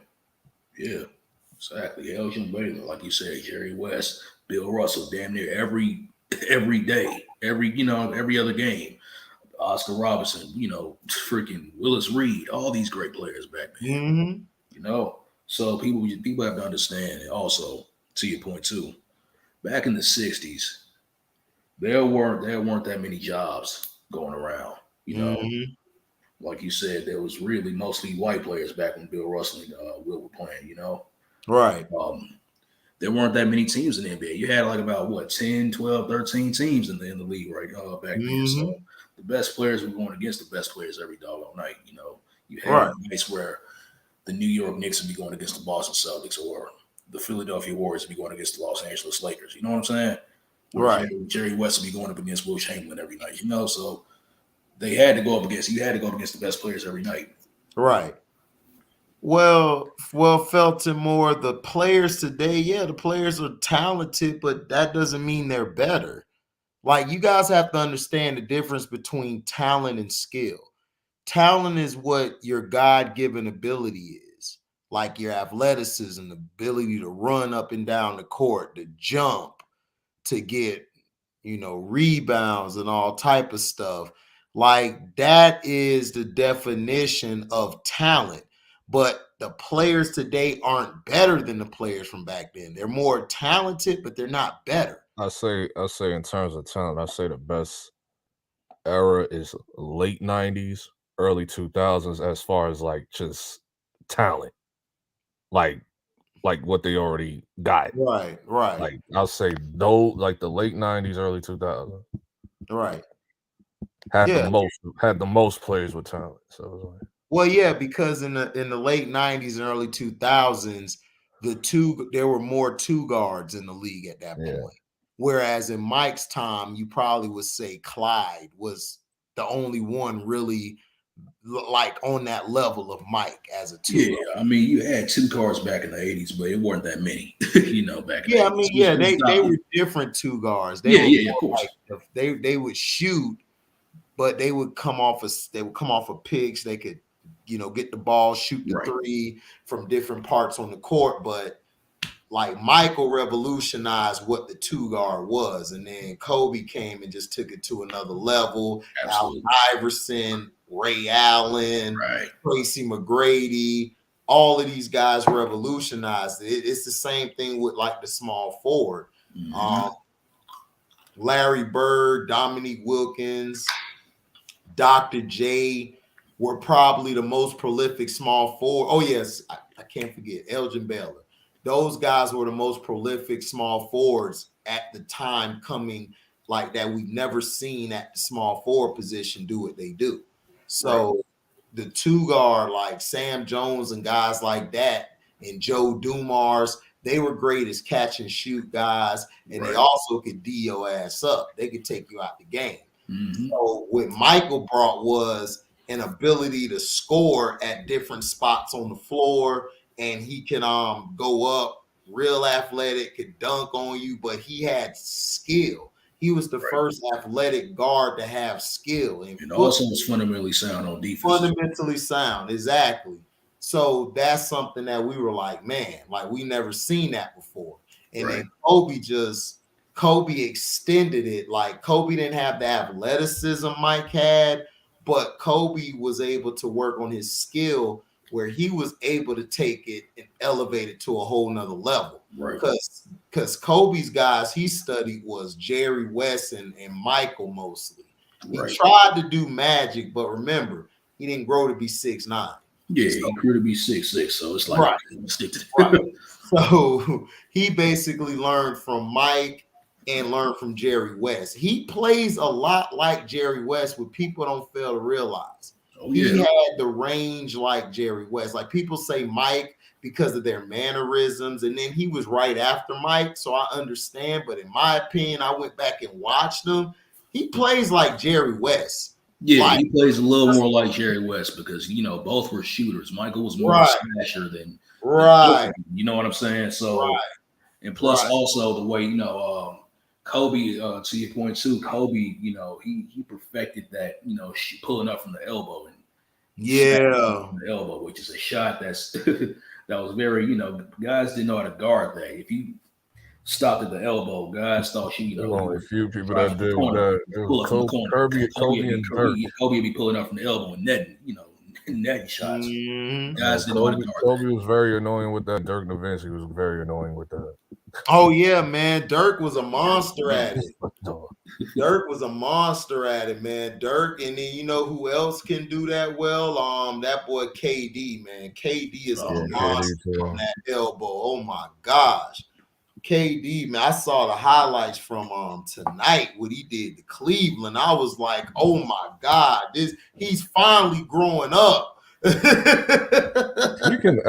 Exactly. Elgin Baylor, like you said, Jerry West, Bill Russell, damn near every day, every other game. Oscar Robertson, freaking Willis Reed, all these great players back then. So people have to understand. And also, to your point too, back in the '60s, there weren't that many jobs going around. Like you said, there was really mostly white players back when Bill Russell and Will were playing. Right. There weren't that many teams in the NBA. You had like about 10, 12, 13 teams in the league back then. So the best players were going against the best players every doggone night. You had nights where the New York Knicks would be going against the Boston Celtics, or the Philadelphia Warriors would be going against the Los Angeles Lakers. You know what I'm saying? Right. Jerry West would be going up against Will Chamberlain every night. So you had to go up against the best players every night. Right. Well, Felton Moore, the players today, the players are talented, but that doesn't mean they're better. Like, you guys have to understand the difference between talent and skill. Talent is what your God-given ability is, like your athleticism, the ability to run up and down the court, to jump, to get, rebounds and all type of stuff. Like, that is the definition of talent. But the players today aren't better than the players from back then. They're more talented, but they're not better. I say in terms of talent, I say the best era is late 90s, early 2000s as far as like just talent. Like what they already got. Right. Like I'll say though, like the late 90s, early 2000s. Right. Had the most players with talent. So it was like, well, yeah, because in the late 90s and early 2000s, there were more two guards in the league at that point. Whereas in Mike's time, you probably would say Clyde was the only one really like on that level of Mike as a two. Yeah, I mean, you had two guards back in the 80s, but it weren't that many, back in the 80s. Yeah, I mean, they were different two guards. Of course. Like, they would shoot, but they would come off of picks. They could, get the ball, shoot the three from different parts on the court. But like Michael revolutionized what the two guard was, and then Kobe came and just took it to another level. Absolutely. Allen Iverson, Ray Allen, Tracy McGrady, all of these guys revolutionized it. It's the same thing with like the small forward. Larry Bird, Dominique Wilkins, Dr. J were probably the most prolific small forward. Oh, yes, I can't forget Elgin Baylor. Those guys were the most prolific small forwards at the time coming like that. We've never seen at the small forward position do what they do. So the two guard like Sam Jones and guys like that and Joe Dumars, they were great as catch and shoot guys, and they also could D your ass up. They could take you out the game. So what Michael brought was an ability to score at different spots on the floor, and he can go up, real athletic, could dunk on you, but he had skill. He was the first athletic guard to have skill. And also was fundamentally sound on defense. Fundamentally sound, exactly. So that's something that we were like, man, like we never seen that before. And then Kobe extended it. Like Kobe didn't have the athleticism Mike had, but Kobe was able to work on his skill where he was able to take it and elevate it to a whole nother level. Because Kobe's guys he studied was Jerry West and Michael mostly. He tried to do Magic, but remember, he didn't grow to be 6'9". Yeah, he grew to be 6'6", so it's like stick to that. So he basically learned from Mike and learned from Jerry West. He plays a lot like Jerry West, what people don't fail to realize. He had the range like Jerry West. Like people say Mike because of their mannerisms. And then he was right after Mike, so I understand. But in my opinion, I went back and watched him. He plays like Jerry West. Yeah, Like, he plays a little more like Jerry West because both were shooters. Michael was more Right. a smasher than right, you know what I'm saying? So right, and plus Right. also the way Kobe, to your point too, Kobe, he perfected that, pulling up from the elbow and yeah. from the elbow, which is a shot that's that was very, guys didn't know how to guard that. If you stopped at the elbow, guys thought There were only a few people right that from the did corner, that. It pull was up from the corner. Kobe and Dirk. Kobe would be pulling up from the elbow and netting, netting shots. Mhm. Guys didn't know how to guard Kobe that. was very annoying with that. Dirk Nowitzki was very annoying with that. Oh yeah, man. Dirk was a monster at it. No. Dirk was a monster at it, man. Dirk, and then you know who else can do that well? That boy KD, man. KD is a Yeah, monster KD too. on that elbow. Oh my gosh. KD, man. I saw the highlights from tonight, what he did to Cleveland. I was like, oh my God, he's finally growing up. They can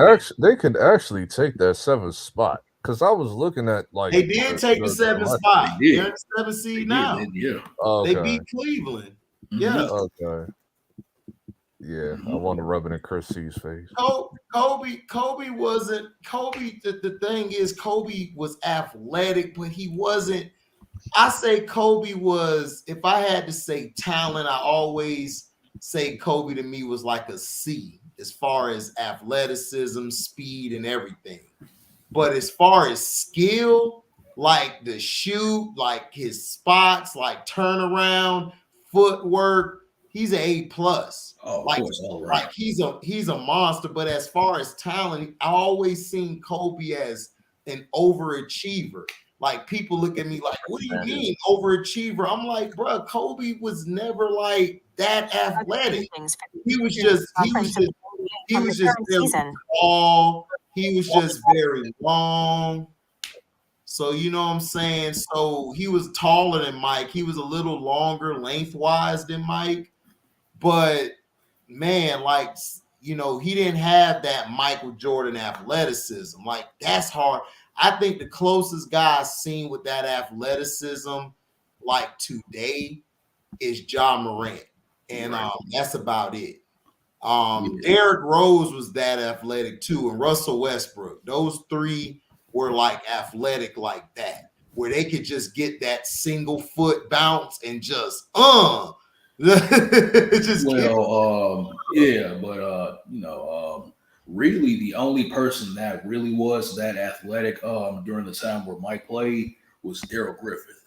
actually take that 7th spot. Because I was looking at like They did take the 7th spot. They did. They're in the 7th seed They now. did, yeah. They Okay. beat Cleveland. Mhm. Yeah. Okay. Yeah, I want to rub it in Chris C's face. Kobe wasn't Kobe. The thing is, Kobe was athletic, but he wasn't. I say Kobe was. If I had to say talent, I always say Kobe to me was like a C as far as athleticism, speed, and everything. But as far as skill, like the shoot, like his spots, like turnaround, footwork, he's an A+. Oh, of Like, course, all right. like he's a monster. But as far as talent, I always seen Kobe as an overachiever. Like people look at me like, what do you mean overachiever? I'm like, bro, Kobe was never like that athletic. He was just very tall. He was just very long. So you know what I'm saying? So he was taller than Mike. He was a little longer lengthwise than Mike. But man, like, he didn't have that Michael Jordan athleticism. Like, that's hard. I think the closest guy I've seen with that athleticism, like today, is Ja Morant. And that's about it. Derrick Rose was that athletic too, and Russell Westbrook. Those three were like athletic like that, where they could just get that single foot bounce and just really the only person that really was that athletic during the time where Mike played was Darrell Griffith.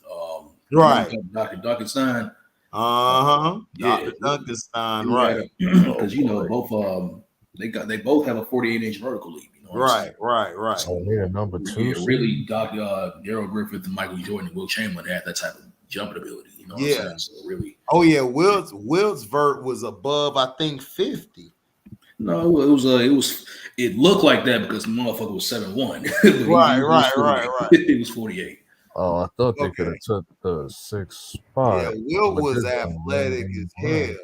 Right. Dr. Duncanstein. Dr. Duncanstein, right. Because both they both have a 48-inch vertical leap. Right. So yeah, number 2. Yeah, really, Darrell Griffith and Michael Jordan and Will Chamberlain had that type of jumping ability. You know what I'm saying? So really. Oh yeah, Wilt's vert was above, I think, 50. No, it looked like that because the motherfucker was 7'1". Right. It was 48. Oh, I thought they could have took the 6th spot. Yeah, Wilt was athletic as hell.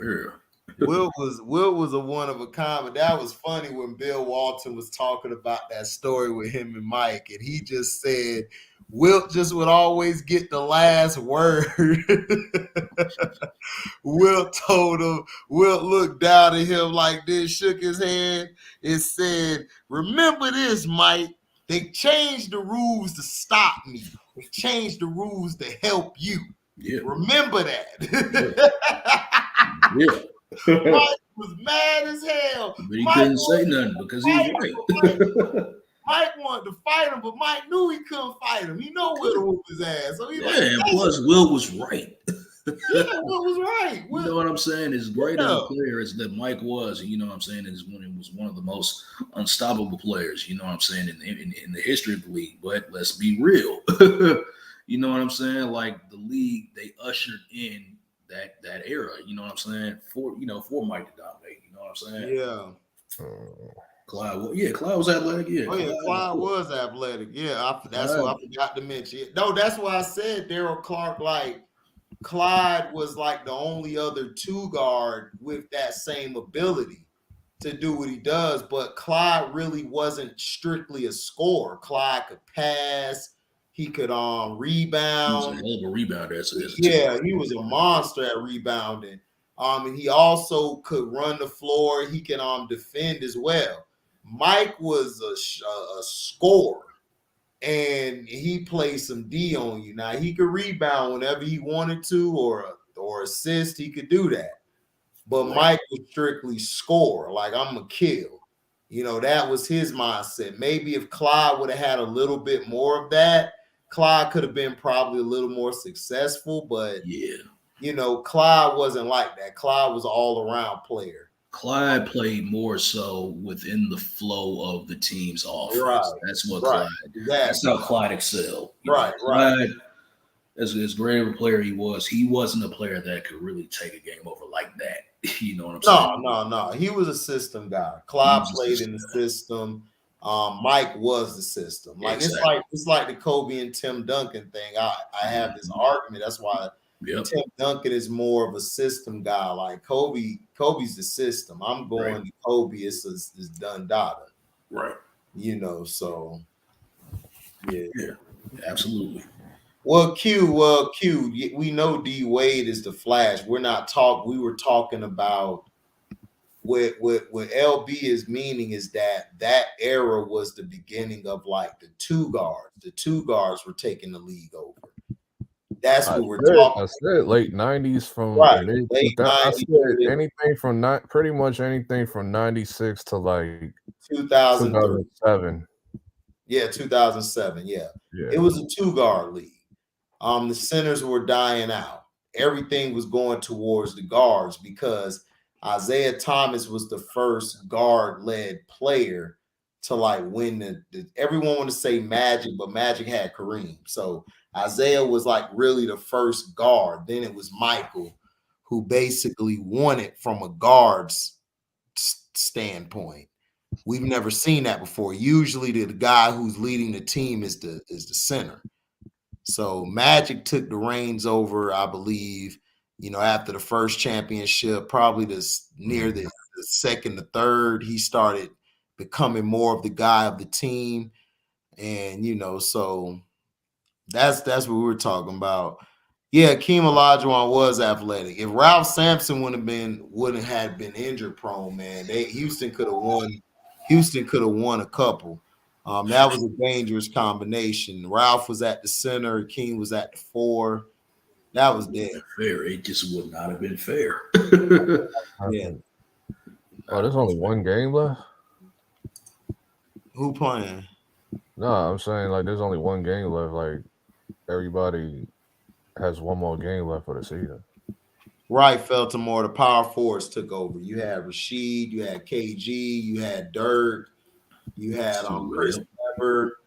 Yeah. Wilt was a one of a kind, but that was funny when Bill Walton was talking about that story with him and Mike, and he just said Wilt just would always get the last word. Wilt looked down at him like this, shook his head, and said, "Remember this, Mike. They changed the rules to stop me. They changed the rules to help you. Yeah. Remember that." Yeah. Mike was mad as hell. But he couldn't say nothing because he was right. Mike wanted to fight him, but Mike knew he couldn't fight him. He know Will to whoop his ass. So he and plus Will was right. Yeah, Will was right. You know what I'm saying? As great of a player as that Mike was, you know what I'm saying, is when he was one of the most unstoppable players, you know what I'm saying, in the history of the league. But let's be real. You know what I'm saying? Like the league, they ushered in that era, you know what I'm saying, for Mike to dominate, you know what I'm saying? Yeah. Clyde was athletic, yeah. Oh yeah, Clyde was athletic. Yeah, that's what I forgot to mention. No, that's why I said Daryl Clark, like Clyde was like the only other 2 guard with that same ability. to do what he does, but Clyde really wasn't strictly a scorer. Clyde could pass, he could He was a rebound. hell of a rebounder as a Yeah, he was a monster at rebounding. And he also could run the floor. He can defend as well. Mike was a scorer, and he played some D on you. Now he could rebound whenever he wanted to, or assist. He could do that. But Mike was strictly score. Like, I'm gonna kill. You know, that was his mindset. Maybe if Clyde would have had a little bit more of that, Clyde could have been probably a little more successful. But yeah, you know, Clyde wasn't like that. Clyde was an all-around player. Clyde played more so within the flow of the team's offense. Right. That's what Right. Clyde. That's how Clyde excelled. You know, Right. Clyde, as great of a player he wasn't a player that could really take a game over like that. You know what I'm saying? No. He was a system guy. Clyde He was a played system in the system. Mike was the system. Like Exactly. it's like the Kobe and Tim Duncan thing. I have this argument. That's why Yep. Tim Duncan is more of a system guy. Like Kobe's the system. I'm going to Kobe. It's done data. Right. You know, so yeah. Absolutely. Well, Q, we know D Wade is the Flash. We were talking about what LB is meaning is that era was the beginning of like the two guards. The two guards were taking the league over. That's what we're talking. I said late 90s from late 90s. I said anything from pretty much anything from 96 to like 2007. Yeah, 2007. Yeah. It was a two-guard league. The centers were dying out. Everything was going towards the guards because Isaiah Thomas was the first guard-led player to like win everyone want to say Magic, but Magic had Kareem. So Isaiah was like really the first guard. Then it was Michael, who basically won it from a guard's standpoint. We've never seen that before. Usually the guy who's leading the team is the center. So Magic took the reins over, I believe, you know, after the first championship, probably near the second, the third, he started becoming more of the guy of the team. And, you know, so that's what we were talking about. Yeah, Akeem Olajuwon was athletic. If Ralph Sampson wouldn't have been injury prone, man, Houston could have won. Houston could have won a couple. That was a dangerous combination. Ralph was at the center. Akeem was at the 4. That was dead. Fair. It just would not have been fair. Yeah. Oh, there's only one game left? Who playing? No, I'm saying like there's only one game left. Like everybody has one more game left for the season. Right, Feltimore, the power forwards took over. You had Rasheed, you had KG, you had Dirk, you had Chris Webber.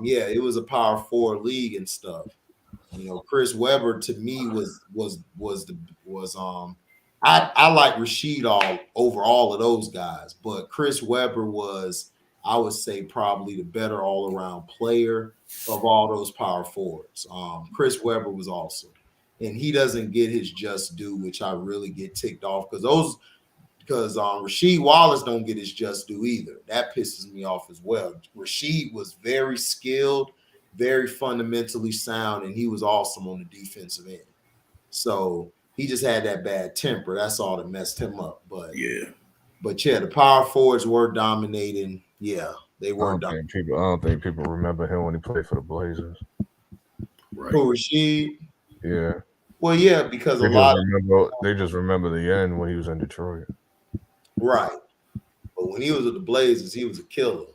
Yeah, it was a power forward league and stuff. You know, Chris Webber to me I like Rasheed over all of those guys, but Chris Webber was, I would say, probably the better all-around player of all those power forwards. Chris Webber was awesome. And he doesn't get his just due, which I really get ticked off because Rasheed Wallace don't get his just due either. That pisses me off as well. Rasheed was very skilled, very fundamentally sound, and he was awesome on the defensive end. So he just had that bad temper. That's all that messed him up. But the power forwards were dominating. Yeah, they were dominating. I don't think people remember him when he played for the Blazers. Right. Who, Rasheed? Yeah. Well, yeah, because they just remember the end when he was in Detroit. Right. But when he was with the Blazers, he was a killer.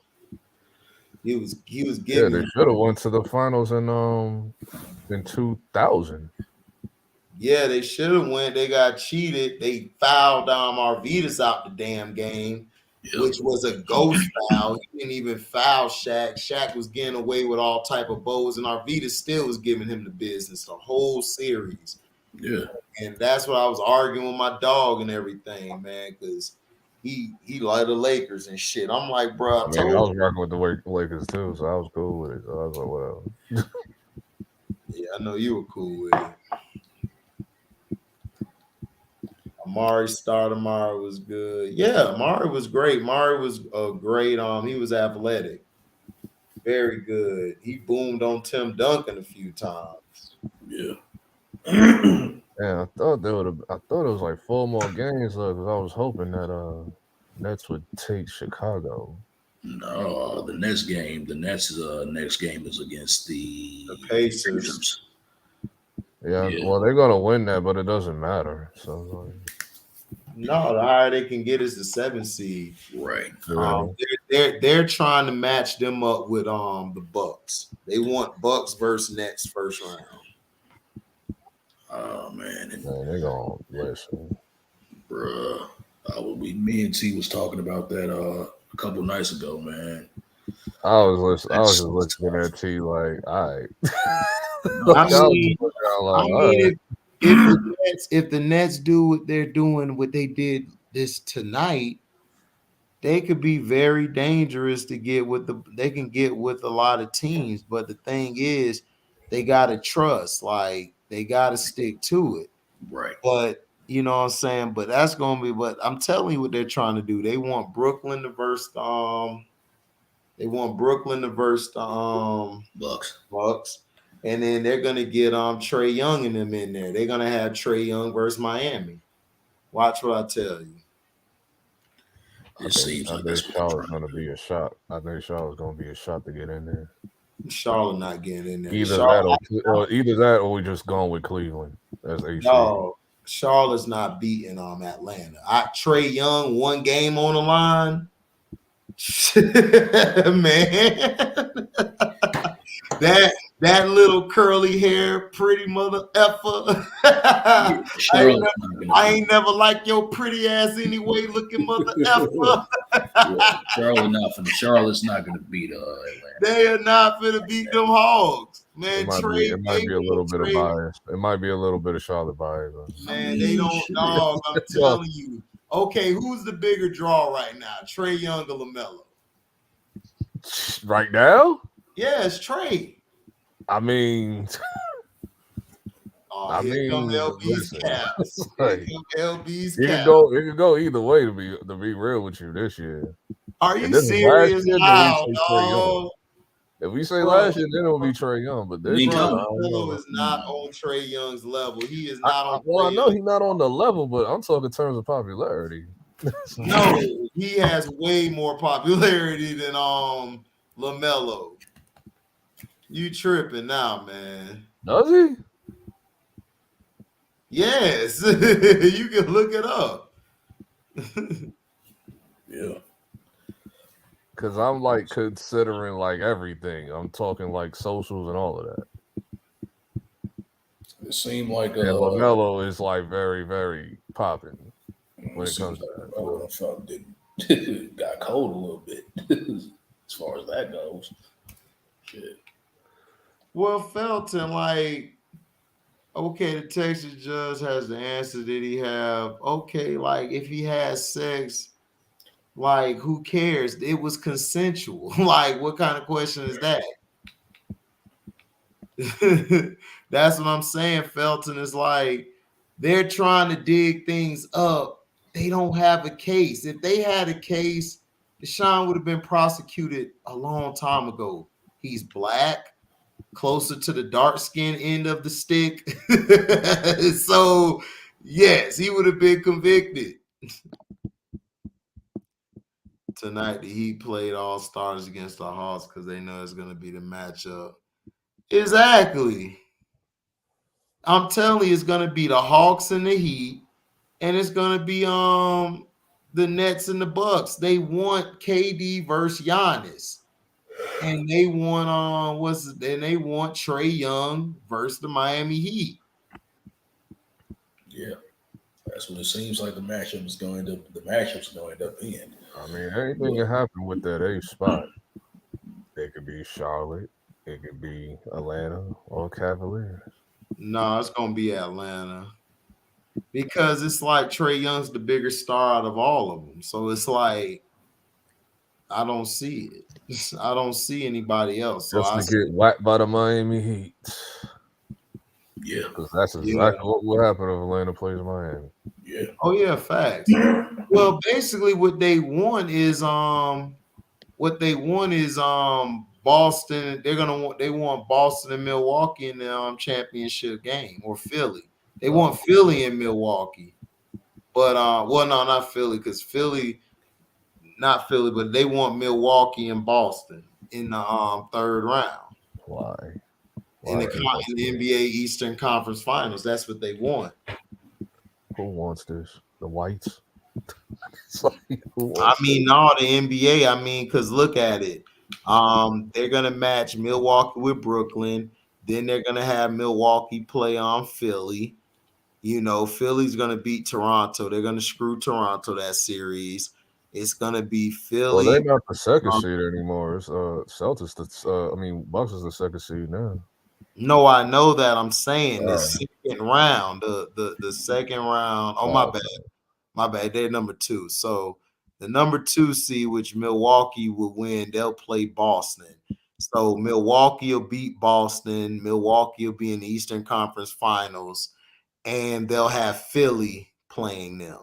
He was giving. Yeah, they should have went to the finals in 2000. Yeah, they should have went. They got cheated. They fouled Arvidas out the damn game, which was a ghost foul. He didn't even foul Shaq. Shaq was getting away with all type of bows, and Arvidas still was giving him the business the whole series. Yeah. And that's what I was arguing with my dog and everything, man, because he liked the Lakers and shit. I'm like, bro, I was rocking with the Lakers too, so I was cool with it. So I was like, whatever. Yeah, I know you were cool with it. Amari Stoudemire was good. Yeah, Amari was great. Amari was a great. He was athletic, very good. He boomed on Tim Duncan a few times. Yeah. Yeah, I thought it was like 4 more games because I was hoping that Nets would take Chicago. No, the next game. The Nets' next game is against the Pacers. Yeah, well, they're gonna win that, but it doesn't matter. So no, the higher they can get is the 7th seed. Right. They're trying to match them up with the Bucks. They want Bucks versus Nets first round. Oh man, they're gonna listen, bruh. Me and T was talking about that a couple nights ago, man. I was just looking at T like, all right. If the Nets do what they're doing, what they did this tonight, they could be very dangerous to get with they can get with a lot of teams. But the thing is, they gotta trust, like they gotta stick to it. Right. But you know what I'm saying? But that's gonna be I'm telling you what they're trying to do. They want Brooklyn to verse Bucks. And then they're gonna get Trae Young and them in there. They're gonna have Trae Young versus Miami. Watch what I tell you. It seems like that's Charlotte's gonna be a shot. I think Charlotte's gonna be a shot to get in there. Charlotte not getting in there. Either that or we just going with Cleveland as AC. No, Charlotte's not beating Atlanta. Trae Young, 1 game on the line. Man. That little curly hair, pretty mother effer. I ain't never liked your pretty ass anyway, looking mother effer. Charlotte's not gonna beat Atlanta. They are not gonna beat them Hogs. Man, it might be a little bit of bias. It might be a little bit of Charlotte bias. Man, they don't dog. I'm telling you. Okay, who's the bigger draw right now? Trae Young or LaMelo? Right now? Yeah, it's Trae. I mean, here come LB's caps. LB's caps. It could go either way to be real with you this year. Are you serious? If we say last year, then it will be Trae Young. But this LaMelo is not on Trae Young's level. He is not on. Well, I know he's not on the level, but I'm talking in terms of popularity. No, he has way more popularity than LaMelo. You tripping now, man? Does he? Yes, you can look it up. Yeah, because I'm like considering like everything. I'm talking like socials and all of that. It seemed like LaMelo is like very, very popping when it comes to that. Got cold a little bit as far as that goes. Shit. Well, Felton, like, okay, the Texas judge has the answer. Did he have? Okay, like, if he has sex, like, who cares? It was consensual. Like, what kind of question is that? That's what I'm saying, Felton. Is like, they're trying to dig things up. They don't have a case. If they had a case, Deshaun would have been prosecuted a long time ago. He's black, closer to the dark skin end of the stick. So, yes, he would have been convicted. Tonight, the Heat played all stars against the Hawks because they know it's going to be the matchup. Exactly. I'm telling you, it's going to be the Hawks and the Heat, and it's going to be the Nets and the Bucks. They want KD versus Giannis. And they want they want Trae Young versus the Miami Heat. Yeah, that's what it seems like the matchup's going to end up being. I mean, anything can happen with that A spot. It could be Charlotte, it could be Atlanta or Cavaliers. No, it's gonna be Atlanta because it's like Trae Young's the bigger star out of all of them. So it's like I don't see it. I don't see anybody else. So Just to get whacked by the Miami Heat. Yeah. Because that's exactly what will happen if Atlanta plays Miami. Yeah. Oh yeah, facts. Well, basically what they want is Boston. They want Boston and Milwaukee in the championship game, or Philly. They want Philly and Milwaukee. But well, no, not Philly, because not Philly, but they want Milwaukee and Boston in the third round Why? in the NBA Eastern Conference Finals. That's what they want. Who wants this? The whites? I mean, no, the NBA. I mean, because look at it. They're gonna match Milwaukee with Brooklyn. Then they're gonna have Milwaukee play on Philly. You know, Philly's gonna beat Toronto. They're gonna screw Toronto that series. It's gonna be Philly. Well, they're not the second seed anymore. It's Celtics. Bucks is the second seed now. No, I know that. I'm saying the second round, the second round. Oh, my bad. They're number 2. So the number 2 seed, which Milwaukee will win, they'll play Boston. So Milwaukee will beat Boston. Milwaukee will be in the Eastern Conference Finals, and they'll have Philly playing them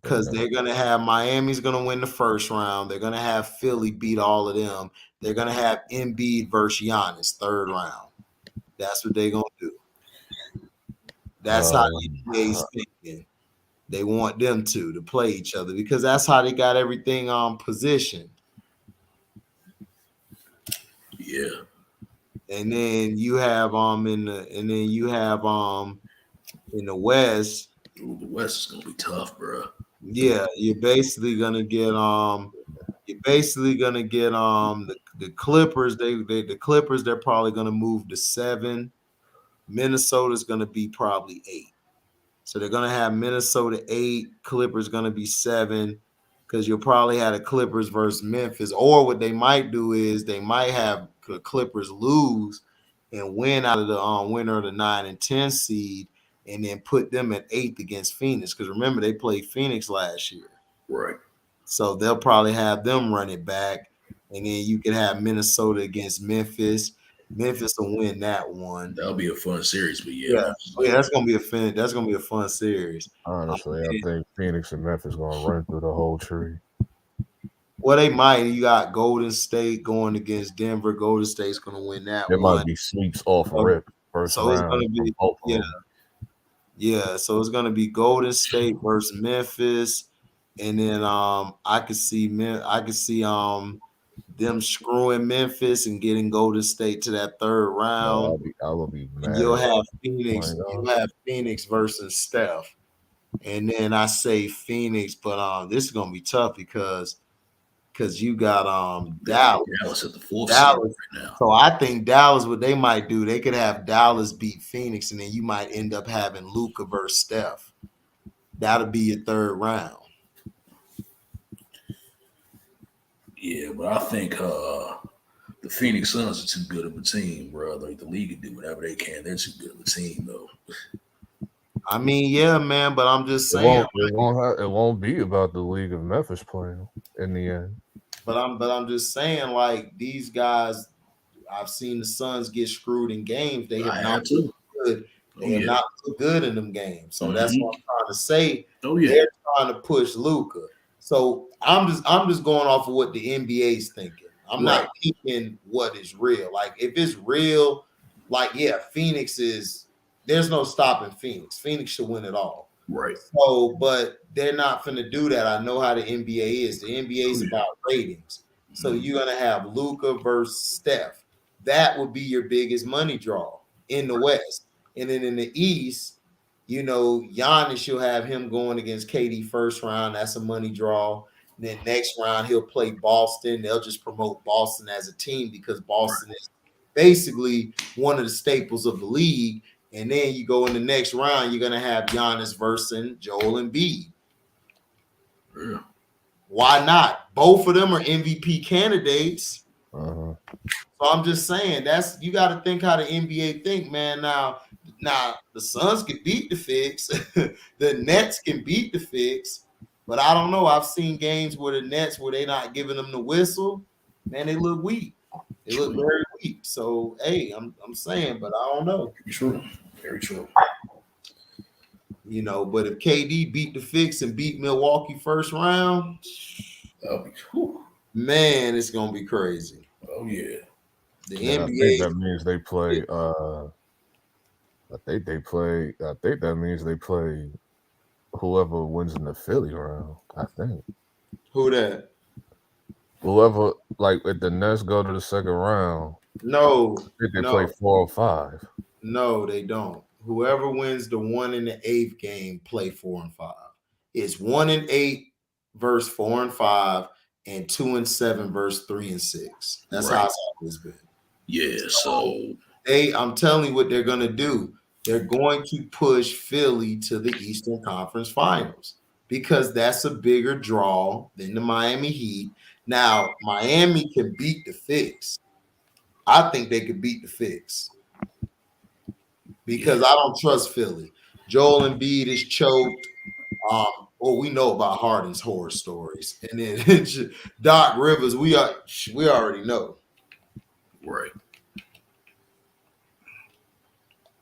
because they're gonna have Miami's gonna win the first round. They're gonna have Philly beat all of them. They're gonna have Embiid versus Giannis third round. That's what they're gonna do. That's how the NBA's thinking. They want them to play each other because that's how they got everything positioned. Yeah. And then you have in the West. Ooh, the West is gonna be tough, bro. Yeah, you're basically gonna get the Clippers. The Clippers, they're probably gonna move to 7. Minnesota's gonna be probably 8. So they're gonna have Minnesota 8, Clippers gonna be 7, because you'll probably have the Clippers versus Memphis. Or what they might do is they might have the Clippers lose and win out of the winner of the 9 and 10 seed, and then put them at 8th against Phoenix. Because remember, they played Phoenix last year. Right. So they'll probably have them run it back. And then you can have Minnesota against Memphis. Memphis will win that one. That'll be a fun series, but yeah, that's gonna be a fun series. Honestly, I think Phoenix and Memphis gonna run through the whole tree. Well, they might. You got Golden State going against Denver. Golden State's gonna win that one. There might be sweeps off rip first round. It's gonna be So it's gonna be Golden State versus Memphis, and then I could see them screwing Memphis and getting Golden State to that third round. I will be mad. You'll have Phoenix. You'll have Phoenix versus Steph, and then I say Phoenix, but this is gonna be tough because you got Dallas at the 4th Dallas right now. So I think Dallas, what they might do, they could have Dallas beat Phoenix, and then you might end up having Luka versus Steph. That'll be your third round. Yeah, but I think the Phoenix Suns are too good of a team, bro. Like the league can do whatever they can. They're too good of a team, though. I mean, yeah, man, but I'm just saying it won't be about the League of Memphis playing in the end. But I'm just saying, like, these guys, I've seen the Suns get screwed in games. They have not looked good. They have not looked good in them games. So that's what I'm trying to say. They're trying to push Luka. So I'm just going off of what the NBA's thinking. I'm not thinking what is real. Like, if it's real, like, yeah, there's no stopping Phoenix. Phoenix should win it all. Right. So, but they're not finna do that. I know how the NBA is. The NBA is about ratings. So you're gonna have Luka versus Steph. That would be your biggest money draw in the West. And then in the East, you know, Giannis, you'll have him going against KD first round. That's a money draw. And then next round, he'll play Boston. They'll just promote Boston as a team because Boston is basically one of the staples of the league. And then you go in the next round, you're going to have Giannis versus Joel Embiid. Yeah. Why not? Both of them are MVP candidates. Uh-huh. So I'm just saying, you got to think how the NBA think, man. Now the Suns can beat the Knicks. The Nets can beat the Knicks. But I don't know. I've seen games where the Nets, where they're not giving them the whistle, man, they look weak. They look very weak. So, hey, I'm saying, but I don't know. True. Very true. You know, but if KD beat the Fix and beat Milwaukee first round, That'll be, whew. man, it's gonna be crazy. Oh yeah. The And I NBA. think that means they play. I think that means they play whoever wins in the Philly round. I think Who that? whoever, like, if the Nets go to the second round, No, I think they no, play 4 or 5. no, they don't. Whoever wins the 1 and the 8th game play 4 and 5. It's 1 and 8 versus 4 and 5, and 2 and 7 versus 3 and 6. That's how it's always been. Yeah. So I'm telling you what they're gonna do. They're going to push Philly to the Eastern Conference Finals because that's a bigger draw than the Miami Heat. Now, Miami can beat the Fix. I think they could beat the Fix because I don't trust Philly. Joel Embiid is choked. We know about Harden's horror stories, and then Doc Rivers. We already know. right.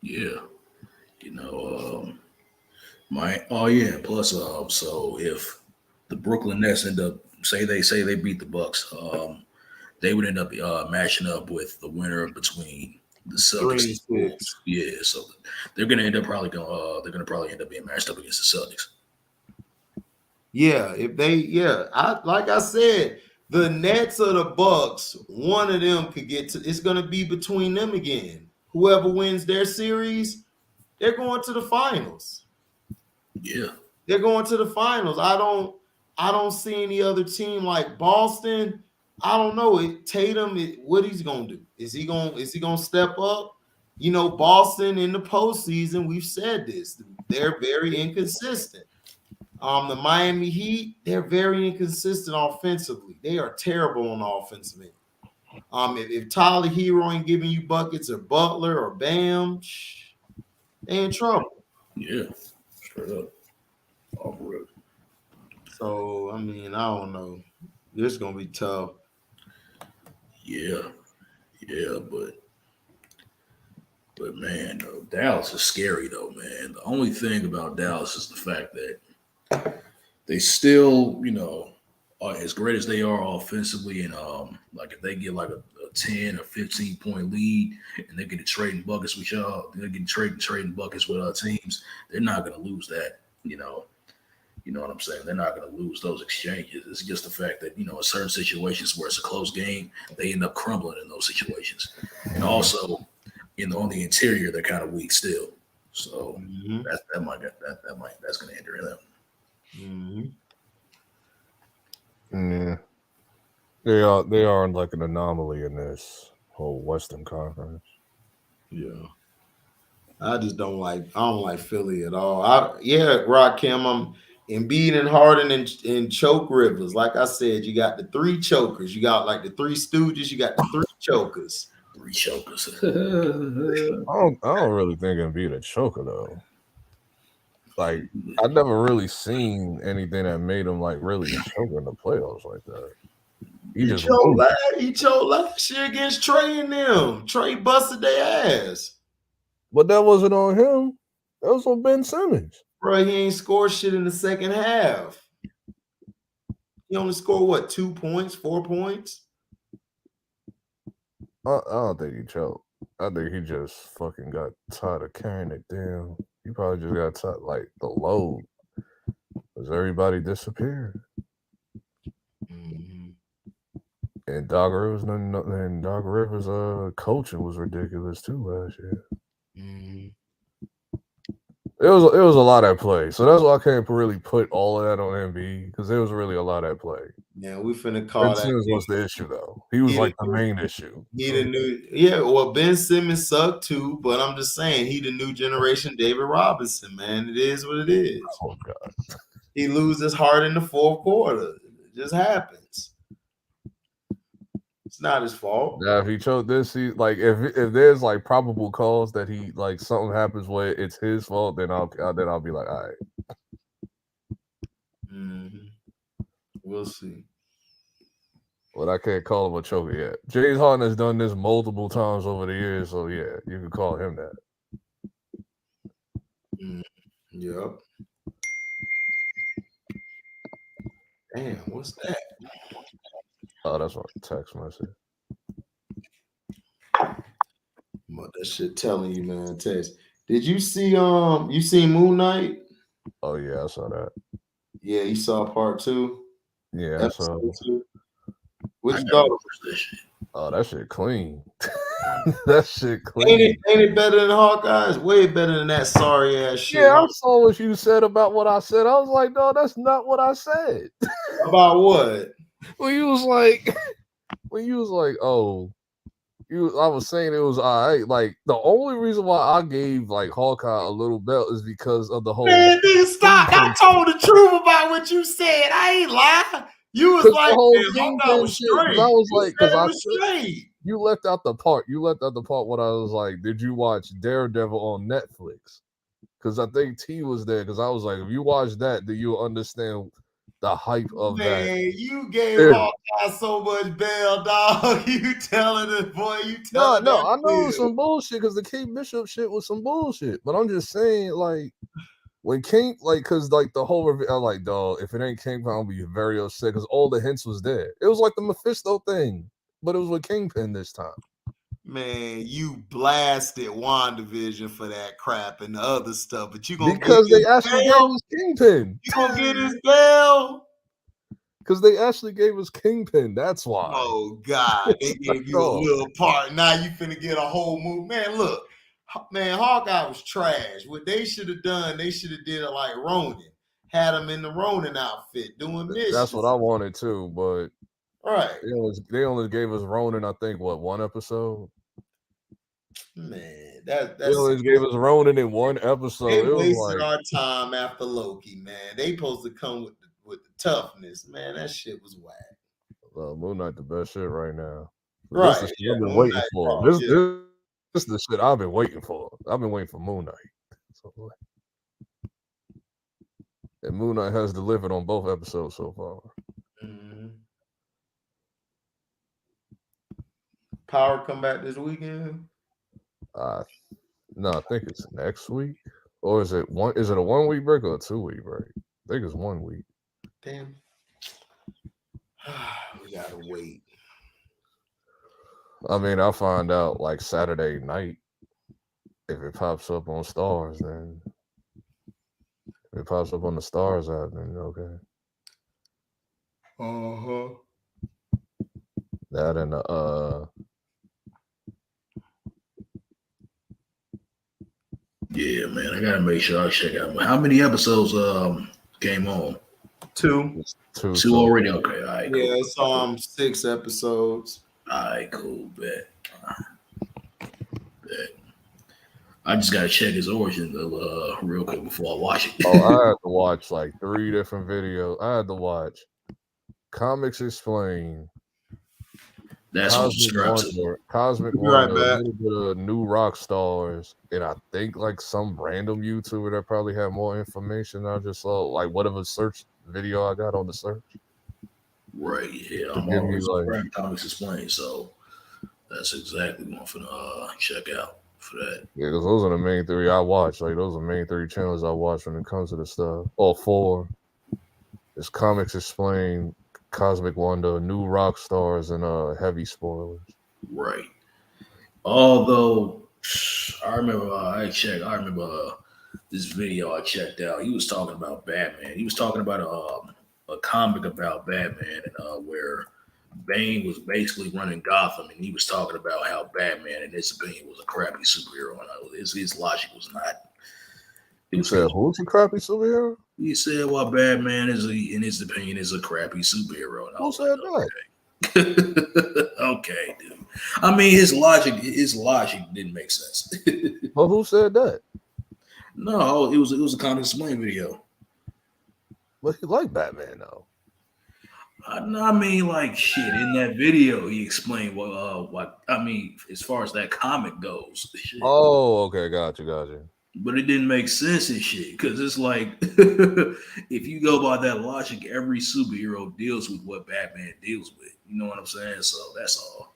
Yeah. You know, plus so if the Brooklyn Nets end up say they beat the Bucks, they would end up matching up with the winner between the Celtics. 3 and 6. Yeah, so they're gonna end up probably end up being matched up against the Celtics. Yeah, like I said, the Nets or the Bucks, one of them could get to. It's gonna be between them again. Whoever wins their series, they're going to the finals. Yeah, they're going to the finals. I don't see any other team like Boston. I don't know. Tatum, what he's gonna do? Is he gonna step up? You know, Boston in the postseason, we've said this. They're very inconsistent. The Miami Heat, they're very inconsistent offensively. They are terrible on the offensive end. If Tyler Hero ain't giving you buckets or Butler or Bam, they in trouble. Yeah, straight up. Off road. So I mean, I don't know. This is gonna be tough. Yeah, but man, Dallas is scary though, man. The only thing about Dallas is the fact that they still, are as great as they are offensively, and like if they get like a 10 or 15 point lead and they get trading buckets with y'all, they're getting trading buckets with our teams, they're not gonna lose that, You know what I'm saying? They're not going to lose those exchanges. It's just the fact that, in certain situations where it's a close game, they end up crumbling in those situations. And also, on the interior, they're kind of weak still. So that's going to hinder them. Mm-hmm. Yeah, they are like an anomaly in this whole Western Conference. Yeah, I don't like Philly at all. Rakim, I'm Embiid and Harden and choke Rivers. Like I said, you got the 3 chokers. You got like the 3 Stooges. You got the 3 chokers. 3 chokers. I don't really think Embiid a choker though. Like I've never really seen anything that made him like really choke in the playoffs like that. He choked last year against Trey and them. Trey busted their ass. But that wasn't on him. That was on Ben Simmons. Bro, he ain't scored shit in the second half. He only scored 2 points, 4 points? I don't think he choked. I think he just fucking got tired of carrying it down. He probably just got tired, like the load. Because everybody disappeared. Mm-hmm. And Doc Rivers' coaching was ridiculous too last year. Mm-hmm. It was a lot at play, so that's why I can't really put all of that on Embiid because there was really a lot at play. Yeah, we finna call Ben that. Simmons was the issue though. He was like the main issue. Well, Ben Simmons sucked too, but I'm just saying he the new generation David Robinson, man. It is what it is. Oh God, he loses hard in the 4th quarter. It just happens. It's not his fault. Yeah, if he choked this, he like if there's like probable cause that he like something happens where it's his fault, then I'll be like, all right. Mm-hmm. We'll see. But I can't call him a choker yet. James Harden has done this multiple times over the years, so yeah, you can call him that. Yep. Damn, what's that? Oh, that's my text message. What that shit telling you, man. Text. Did you see you seen Moon Knight? Oh yeah, I saw that. Yeah, you saw part 2. Yeah, I saw. Episode 2. I What you gotta thought? watch this shit. Oh, that shit clean. That shit Ain't clean. it better than Hawkeye? It's way better than that sorry ass shit. Yeah, I saw what you said about what I said. I was like, no, that's not what I said. About what? When you was like, oh, I was saying it was all right. Like the only reason why I gave like Hawkeye a little belt is because of the whole. Man, nigga, stop. I told the truth about what you said. I ain't lying. You was Because like, the whole man, Hawkeye Kingpin was shit. 'Cause straight. I was You like, said because it I was straight. you left out the part. You left out the part when I was like, did you watch Daredevil on Netflix? Because I think T was there. Because I was like, if you watch that, then you'll understand the hype of that. Man, you gave Yeah. Hawkeye so much bail, dog. You telling it, boy. You No, telling that I know it was deal. some bullshit because the Kate Bishop shit was some bullshit. But I'm just saying, like, when King, like, because like the whole review, I'm like, dog, if it ain't Kingpin, I'll be very upset because all the hints was there. It was like the Mephisto thing, but it was with Kingpin this time. Man, you blasted WandaVision for that crap and the other stuff, but you gonna Because get they his actually gave bail? us Kingpin. You gonna get his bail? Because they actually gave us Kingpin. That's why. Oh God, they gave you a little part. Now you finna get a whole movie. Man, look, man, Hawkeye was trash. What they should have done, they should have did it like Ronin. Had him in the Ronin outfit doing missions. That's what I wanted too, but right. they only gave us Ronin, I think, what, one episode? Man, They that's only gave us Ronin in one episode. they It was wasted like, our time after Loki, man. They supposed to come with the toughness, man. That shit was whack. Moon Knight the best shit right now. Right. This is the shit I've been Moon waiting Knight, for. bro, This is the shit I've been waiting for. I've been waiting for Moon Knight. So, and Moon Knight has delivered on both episodes so far. Mm-hmm. Power come back this weekend? No, I think it's next week. Or is it a 1 week break or a 2 week break? I think it's 1 week. Damn. We gotta wait. I mean, I'll find out like Saturday night. If it pops up on Stars, then if it pops up on the Stars app, then okay. Uh-huh. That and Yeah, man, I gotta make sure I check out. How many episodes came on? 2. Two already. Okay, all right. Cool. Yeah, it's 6 episodes. All right, cool. Bet. I just gotta check his origin real quick before I watch it. Oh, I had to watch like 3 different videos. I had to watch Comics Explained. That's what subscribes to. Cosmic Right Wonder, back. a little bit of New Rock Stars, and I think like some random YouTuber that probably had more information. I just saw like whatever search video I got on the search. Right, yeah. I'm give me, always like- subscribed to Comics Explained, so that's exactly what I'm finna check out for that. Yeah, because those are the main 3 I watch. Like those are the main 3 channels I watch when it comes to the stuff. Or 4. It's Comics Explained, Cosmic Wonder, New Rock Stars, and Heavy Spoilers. Right. Although I remember this video I checked out. He was talking about Batman. He was talking about a comic about Batman and where Bane was basically running Gotham, and he was talking about how Batman, in his opinion, was a crappy superhero, and his logic was not. You said who's a crappy superhero? He said, "Well, Batman in his opinion, is a crappy superhero." And I Who was said like, that? Okay, dude. I mean, his logic didn't make sense. Well, who said that? No, it was a Comics Explained video. But he liked Batman though. I mean, like shit. In that video, he explained what I mean as far as that comic goes. Shit. Oh, okay, got you. But it didn't make sense and shit because it's like if you go by that logic, every superhero deals with what Batman deals with. You know what I'm saying? So that's all.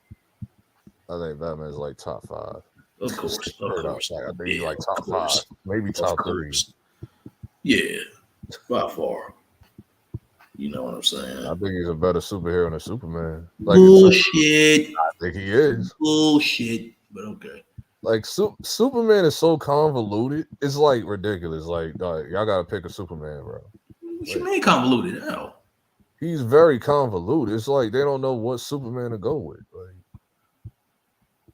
I think Batman's like top 5. Of course. Of Straight up. course. Like, I think he's Yeah, like of top course. 5, maybe Of top 3. course. Yeah, by far. You know what I'm saying? I think he's a better superhero than Superman. Like, Bullshit. I think he is. Bullshit. But okay. Like Superman is so convoluted. It's like ridiculous. Like, dog, y'all gotta pick a Superman, bro. What you mean convoluted? How? He's very convoluted. It's like they don't know what Superman to go with.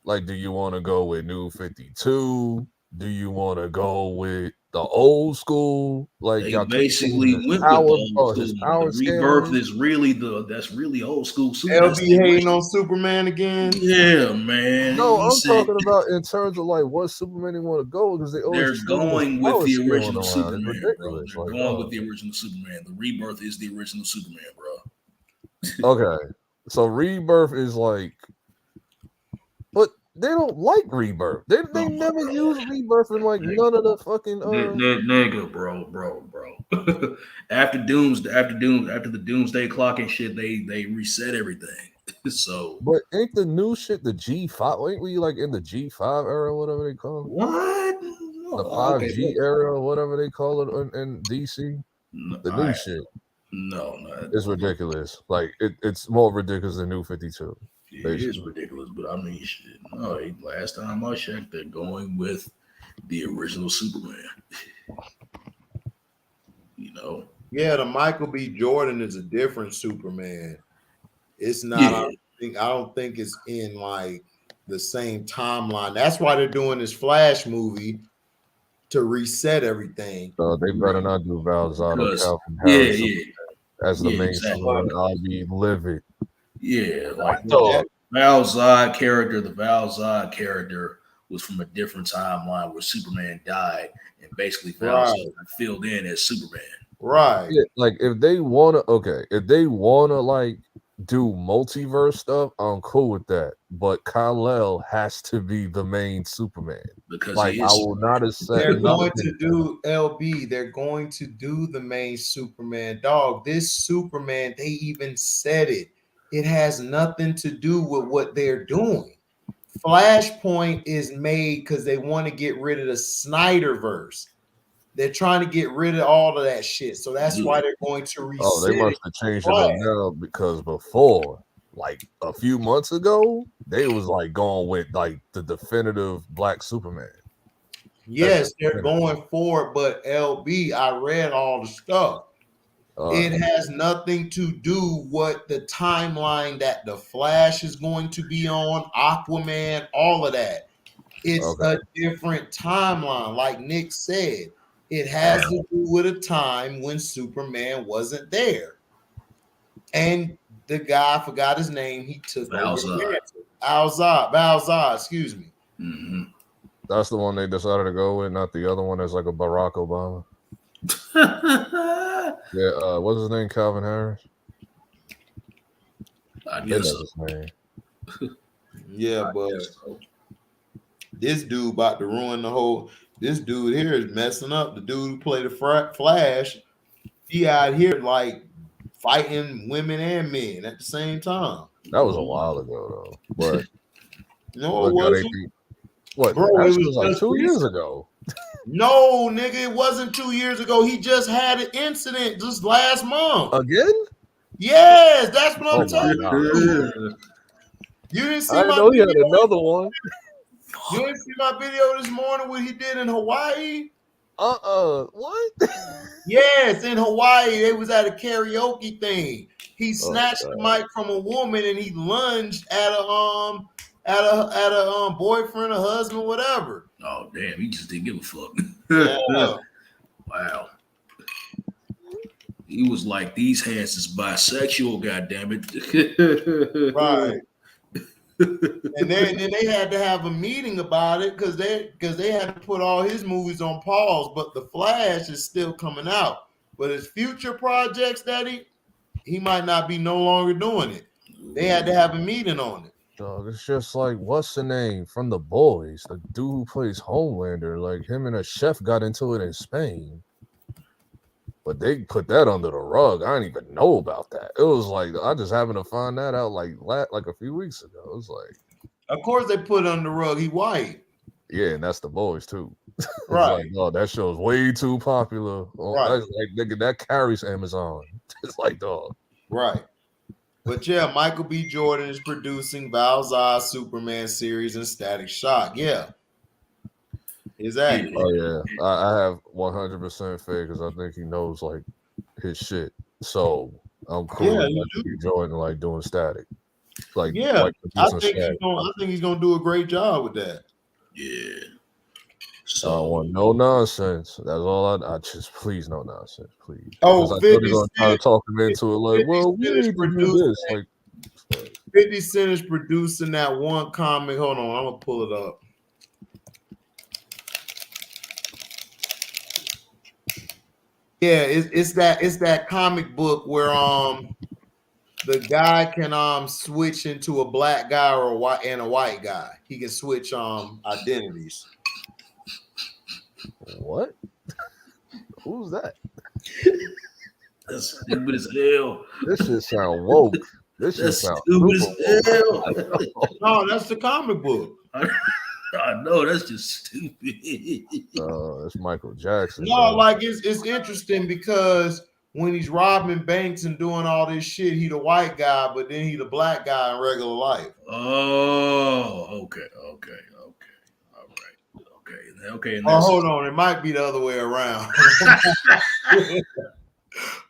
Like do you want to go with New 52? Do you want to go with the old school? Like They y'all basically his went power, with the old his school. power The rebirth scaling. is really that's really old school. Superman. LB hating on Superman again. Yeah, man. No, He I'm said talking about in terms of like what Superman they want to go because they they're always swing going this with power the scaling original around. Superman, It's bro. ridiculous. They're Like, going with the original Superman. The rebirth is the original Superman, bro. okay, so Rebirth is like, but they don't like Rebirth. They Oh, never bro. use Rebirth in like none of the fucking. Nigga, bro. After the Doomsday Clock and shit, they reset everything. So But ain't the new shit the G5? Ain't we like in the G5 era, whatever they call it? what? The 5G era, or whatever they call it in DC. The new shit. No. It's ridiculous. Like it's more ridiculous than New 52. It is ridiculous, but I mean, shit. No, last time I checked, they're going with the original Superman. You know? Yeah, the Michael B. Jordan is a different Superman. It's not. Yeah. I don't think it's in like the same timeline. That's why they're doing this Flash movie to reset everything. So they better not do Val Zod or Calvin Yeah, Harris yeah. as the main exactly. Superman. I'll be livid. Yeah, like Dog. the Val Zod character was from a different timeline where Superman died, and basically Val Zod filled in as Superman. Right. Yeah, like if they wanna like do multiverse stuff, I'm cool with that. But Kal-El has to be the main Superman. Because like I will not accept. They're going to do LB. They're going to do the main Superman. Dog, this Superman, they even said it. It has nothing to do with what they're doing. Flashpoint is made because they want to get rid of the Snyderverse. They're trying to get rid of all of that shit. So that's why they're going to reset. Oh, they must have changed it up now because before, like a few months ago, they was like going with like the definitive Black Superman. Yes, they're going for it, but LB, I read all the stuff. It has nothing to do with the timeline that the Flash is going to be on, Aquaman, all of that. It's a different timeline, like Nick said. It has to do with a time when Superman wasn't there. And the guy, I forgot his name, he took over. Val Zod, excuse me. Mm-hmm. That's the one they decided to go with, not the other one that's like a Barack Obama. Yeah, what's his name? Calvin Harris? I guess so. His name. Yeah, but this dude about to ruin the whole. This dude here is messing up. The dude who played the Flash, he out here like fighting women and men at the same time. That was a while ago, though. But no, it wasn't. What? Bro, it was like 2 years ago. No, nigga, it wasn't 2 years ago. He just had an incident just last month. Again? Yes, that's what I'm telling you. You didn't see my video? He had another one. You didn't see my video this morning what he did in Hawaii? What? Yes, in Hawaii, they was at a karaoke thing. He snatched the mic from a woman and he lunged at a boyfriend, a husband, whatever. Oh damn, he just didn't give a fuck. Yeah. Wow. He was like, these hands is bisexual, goddammit. Right. And then they had to have a meeting about it because they had to put all his movies on pause, but The Flash is still coming out. But his future projects that he might not be no longer doing it. They had to have a meeting on it. Dog, it's just like, what's the name from The Boys? The dude who plays Homelander, like him and a chef got into it in Spain. But they put that under the rug. I didn't even know about that. It was like I just happened to find that out like a few weeks ago. It was like, of course they put it on the rug. He white. Yeah, and that's The Boys too. It's Right. like, oh, that show's way too popular. Oh, Right. that's like, nigga, that carries Amazon. It's like, dog. Right. But yeah, Michael B. Jordan is producing Val Zod's Superman series and Static Shock. Yeah. Exactly. Oh yeah, I have 100% faith because I think he knows like his shit. So I'm cool Yeah, with you Michael B. Jordan like doing Static, like Yeah. I producing think Static. I think he's gonna do a great job with that. Yeah. I don't want no nonsense. That's all I just please no nonsense, please. Oh, Because I know they're 50 gonna try to Cent, talk him into it. Like, 50 well, we Cent is need to do producing this. Like 50 Cent is producing that one comic. Hold on, I'm gonna pull it up. Yeah, it's that comic book where the guy can switch into a black guy or a white guy. He can switch identities. what? Who's that? That's stupid as hell. This shit sound woke. This shit That's sound stupid super woke. as hell. No, that's the comic book. I know that's just stupid. It's Michael Jackson. No, bro. like it's interesting because when he's robbing banks and doing all this shit, he the white guy, but then he the black guy in regular life. Oh, okay. All right. Okay. Oh, hold on, it might be the other way around.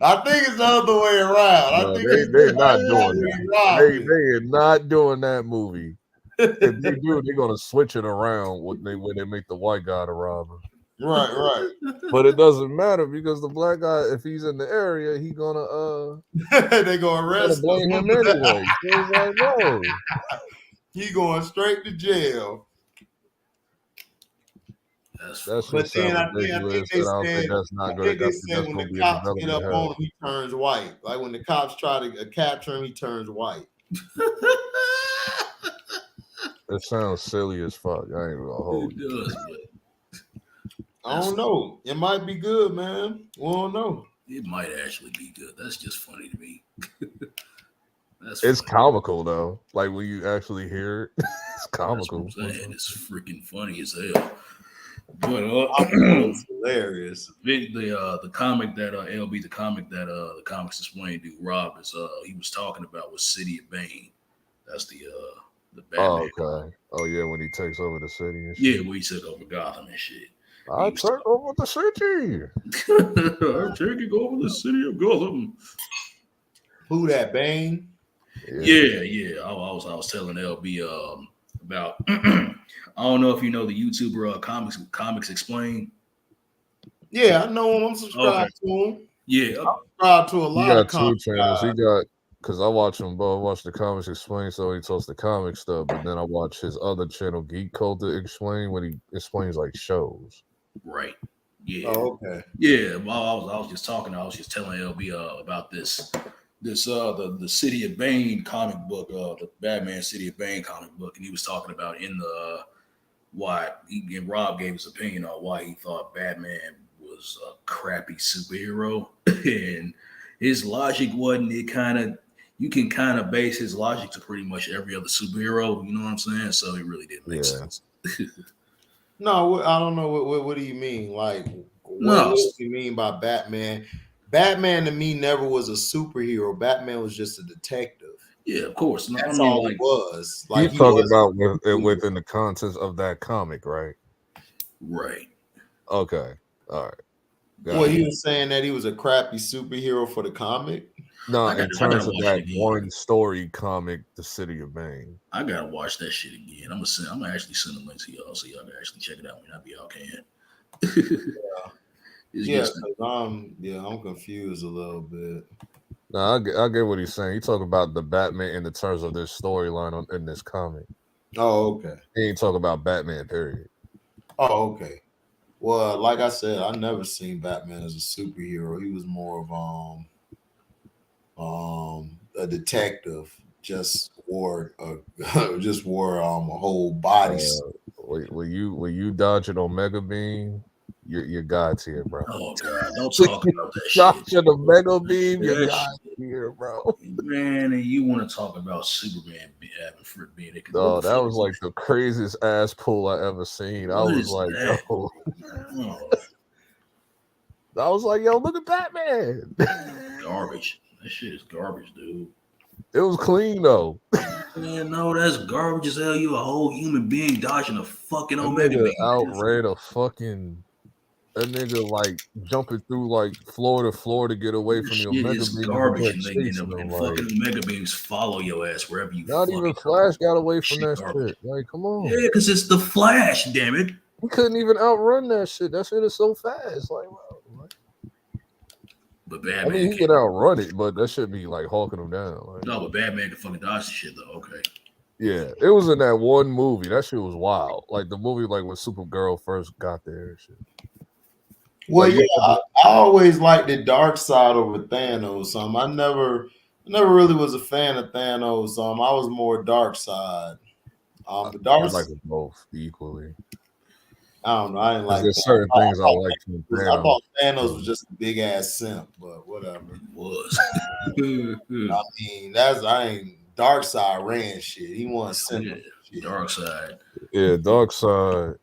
I think it's the other way around. No, I think they're not doing that. that. They are not doing that movie. If they do, they're gonna switch it around when they make the white guy the robber. Right. But it doesn't matter because the black guy, if he's in the area, he gonna They gonna arrest blame him anyway. So it's like, no. He going straight to jail. That's But then I think they said that's not when going the cops get up on him, he turns white. Like when the cops try to capture him, he turns white. It sounds silly as fuck. I ain't gonna hold you. It does, I don't know. It might be good, man. We don't know. it might actually be good. That's just funny to me. It's comical though. Like when you actually hear it, it's comical. That's what I'm saying. It's freaking funny as hell. But it's hilarious. The comic that LB, the comic that the Comics Explained dude Rob is he was talking about was City of Bane. That's the Batman. Oh, okay. Oh yeah, when he takes over the city and shit. Yeah, when he took over Gotham and shit. I took over the city. I'm taking over the city of Gotham. Who that, Bane? Yeah. I was telling LB about I don't know if you know the YouTuber Comics Explained. Yeah, I know him. I'm subscribed to him. Yeah, I'm subscribed to a lot of two channels. He got because I watch him both. I watch the Comics Explained, so he talks the comic stuff, but then I watch his other channel, Geek Culture Explained, when he explains like shows. Right. Yeah. Oh, okay. Yeah. While I was just talking, I was just telling LB about this the City of Bane comic book, the Batman City of Bane comic book, and he was talking about in the and Rob gave his opinion on why he thought Batman was a crappy superhero, and his logic wasn't you can kind of base his logic to pretty much every other superhero, you know what I'm saying? So it really didn't make sense. No, I don't know. What do you mean? Like, what do you mean by Batman? Batman to me never was a superhero. Batman was just a detective. Yeah, of course. That's all he was. Like, he's talking about within the contents of that comic, right? Right. Okay. All right. Well, he was saying that he was a crappy superhero for the comic. No, in terms of that one story comic, The City of Bane. I gotta watch that shit again. I'm gonna actually send a link to y'all so y'all can actually check it out when y'all can. I'm confused a little bit. No, I get what he's saying. He talking about the Batman in the terms of this storyline in this comic. Oh, okay. He ain't talking about Batman, period. Oh, okay. Well, like I said, I never seen Batman as a superhero. He was more of a detective. Just wore a whole body. Will you dodge it Omega Beam? your God's here, bro. Oh God, don't talk about that Josh shit. and the Mega Beam, your That God's here, bro. Man, and you want to talk about Superman having fruit being it? No, that was like the craziest ass pull I ever seen. I was like, yo. I was like, yo, look at Batman. Garbage. That shit is garbage, dude. It was clean though. Man, no, that's garbage as hell. You a whole human being dodging a fucking That Omega nigga beam. outran a fucking. That nigga like jumping through like floor to floor to get away from the Shit Omega is beam. garbage, and Chasing them, like, fucking Omega beams follow your ass wherever you. not even Flash got away from that garbage. shit. Like, come on. Yeah, because it's the Flash. Damn it. He couldn't even outrun that shit. That shit is so fast. Like, wow. But I Batman, mean, he could outrun it, but that should be like hawking him down. Like, no, but Batman can fucking dodge the shit though. Okay. yeah, it was in that one movie. That shit was wild. Like the movie, like when Supergirl first got there and shit. Well, Like, yeah, I always liked the dark side over Thanos. I never really was a fan of Thanos. I was more dark side. The dark I like them both equally. I don't know. I didn't like. There's certain things I like from I Thanos. thought Thanos was just a big ass simp, but whatever. It was. I mean, I ain't dark side ran shit. He wasn't simp. Yeah, dark side. Yeah, dark side.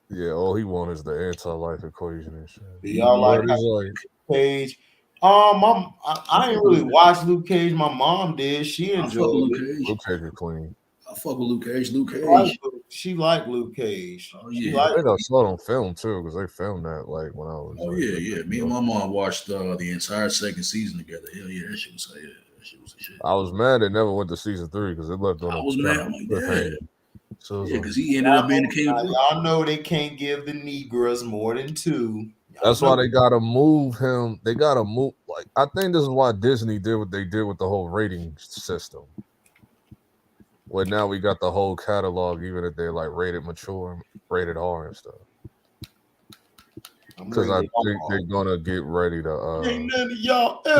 Yeah, all he wants is the anti-life equation and shit. Y'all like Luke Cage? I ain't really watched Luke Cage. My mom did. She enjoyed it. Luke Cage is clean. I fuck with Luke Cage. Luke Cage. She liked Luke Cage. Oh yeah, I think I saw it on film too because they filmed that like when I was. Oh yeah. Me and my mom watched the entire second season together. Hell yeah, that shit was a shit. I was mad it never went to season 3 because it left on. I was mad. I'm like, yeah. So yeah, because he ended up being the king. Y'all know they can't give the Negroes more than 2. That's why they gotta move him. They gotta move. Like, I think this is why Disney did what they did with the whole rating system. Well, now we got the whole catalog, even if they're like rated mature, rated R and stuff. Because I think they're gonna get ready to. I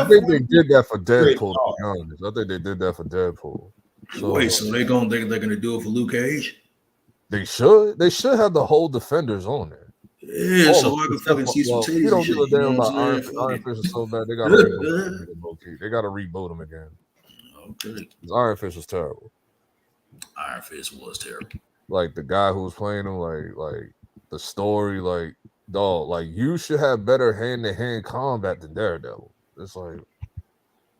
think they did that for Deadpool. To be honest, I think they did that for Deadpool. So, wait, so they're gonna do it for Luke Cage? They should. They should have the whole Defenders on there. Yeah, so I can fucking see some titties. You don't give a damn about Iron Fist is so bad. They gotta reboot him. They gotta reboot him again. Okay. Iron Fist was terrible. Iron Fist was terrible. Like the guy who was playing him, like the story, like dog, like you should have better hand-to-hand combat than Daredevil. It's like,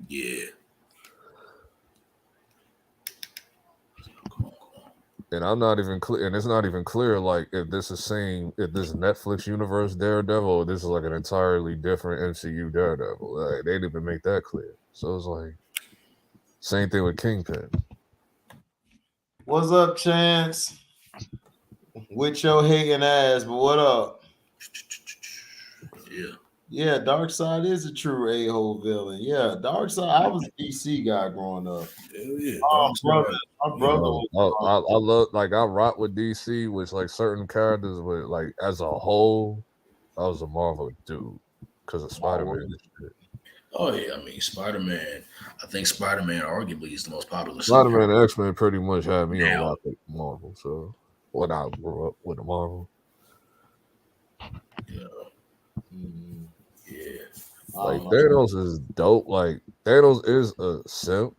yeah. And I'm not even clear, and it's not even clear like if this is Netflix universe Daredevil or this is like an entirely different MCU Daredevil. Like, they didn't even make that clear. So it's like same thing with Kingpin. What's up, Chance? With your hating ass, but what up? Yeah, Darkseid is a true a-hole villain. Yeah, Darkseid. I was a DC guy growing up. Hell yeah, my brother. I love, like, I rock with DC with like certain characters, but like as a whole, I was a Marvel dude because of Spider-Man and shit. Oh yeah, I mean Spider-Man. I think Spider-Man arguably is the most popular. Spider-Man and X-Men pretty much had me on rock with Marvel. So when I grew up with the Marvel, yeah. Yeah. Like Thanos is dope. Like Thanos is a simp,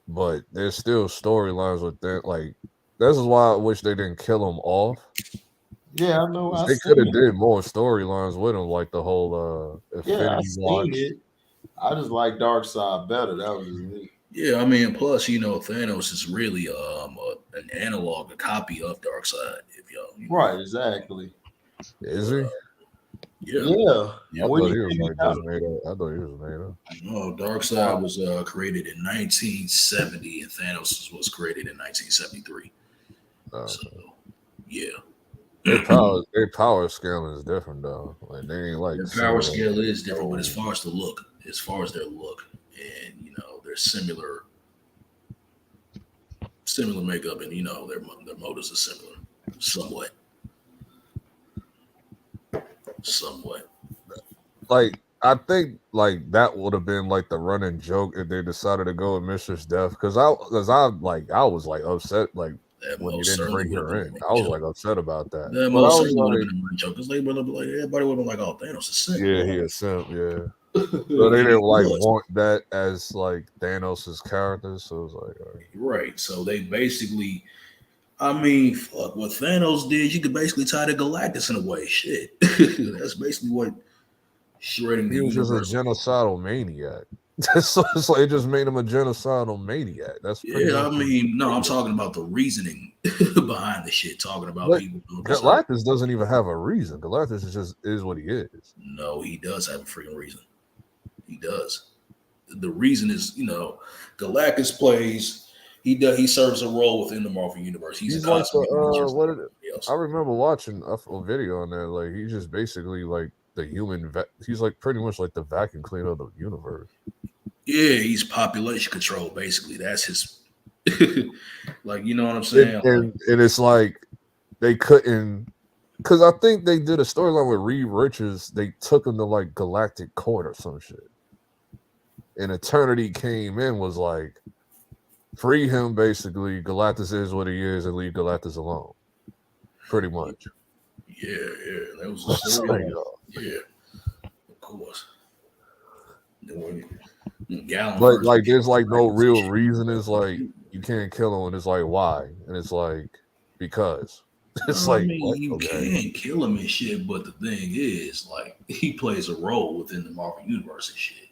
but there's still storylines with that. Like this is why I wish they didn't kill him off. Yeah, I know. They could have did more storylines with him, like the whole Infinity Watch. I just like Darkseid better. That was me. Yeah, I mean, plus Thanos is really an analog, a copy of Darkseid. If y'all right, exactly. Is he? Yeah. I thought he was made up. No, Darkseid was created in 1970, and Thanos was created in 1973. So, yeah. Their power scale is different, though. Like they ain't like their power scale is different, but as far as their look, and they're similar makeup, and their motives are similar, somewhat. Like I think like that would have been like the running joke if they decided to go with Mistress Death because I was upset like when they didn't bring her in. I was like upset about that. That most certainly would have been a because they would have like everybody would have been like, "Oh, Thanos is sick." Yeah, he a simp. Yeah, so they didn't like want that as like Thanos's character. So it was like, all right. Right. So they basically, I mean, fuck, what Thanos did, you could basically tie to Galactus in a way. Shit, that's basically what shredding the He was just a universe. genocidal maniac. So it's like it just made him a genocidal maniac. That's pretty Yeah, I much it. mean, no, I'm talking about the reasoning behind the shit. Talking about But people. doing this stuff. Galactus doesn't even have a reason. Galactus is what he is. No, he does have a freaking reason. He does. The reason is, Galactus plays. He serves a role within the Marvel universe. He's a like cosmic what did else. I remember watching a video on that. Like he's just basically like the human. He's like pretty much like the vacuum cleaner of the universe. Yeah, he's population control. Basically, that's his. Like, you know what I'm saying? And it's like they couldn't, because I think they did a storyline with Reed Richards. They took him to like Galactic Court or some shit. And Eternity came in, was like, free him basically. Galactus is what he is, and leave Galactus alone. Pretty much. Yeah, that was the story. Yeah, of course. But like, there's like no real reason. It's like you can't kill him, and it's like why? And it's like because it's like you can't kill him and shit. But the thing is, like, he plays a role within the Marvel universe and shit.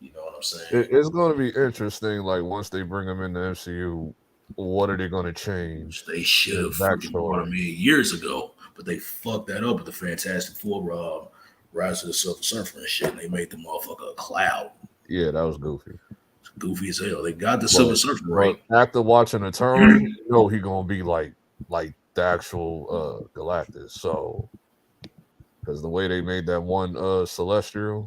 You know what I'm saying? It's going to be interesting. Like once they bring him in the MCU, what are they going to change? They should have brought him in years ago, but they fucked that up with the Fantastic Four, Rise of the Silver Surfer and shit. And they made the motherfucker a cloud. Yeah, that was goofy. It's goofy as hell. They got the Silver Surfer right. After watching Eternal, you know he gonna be like the actual Galactus. So because the way they made that one Celestial.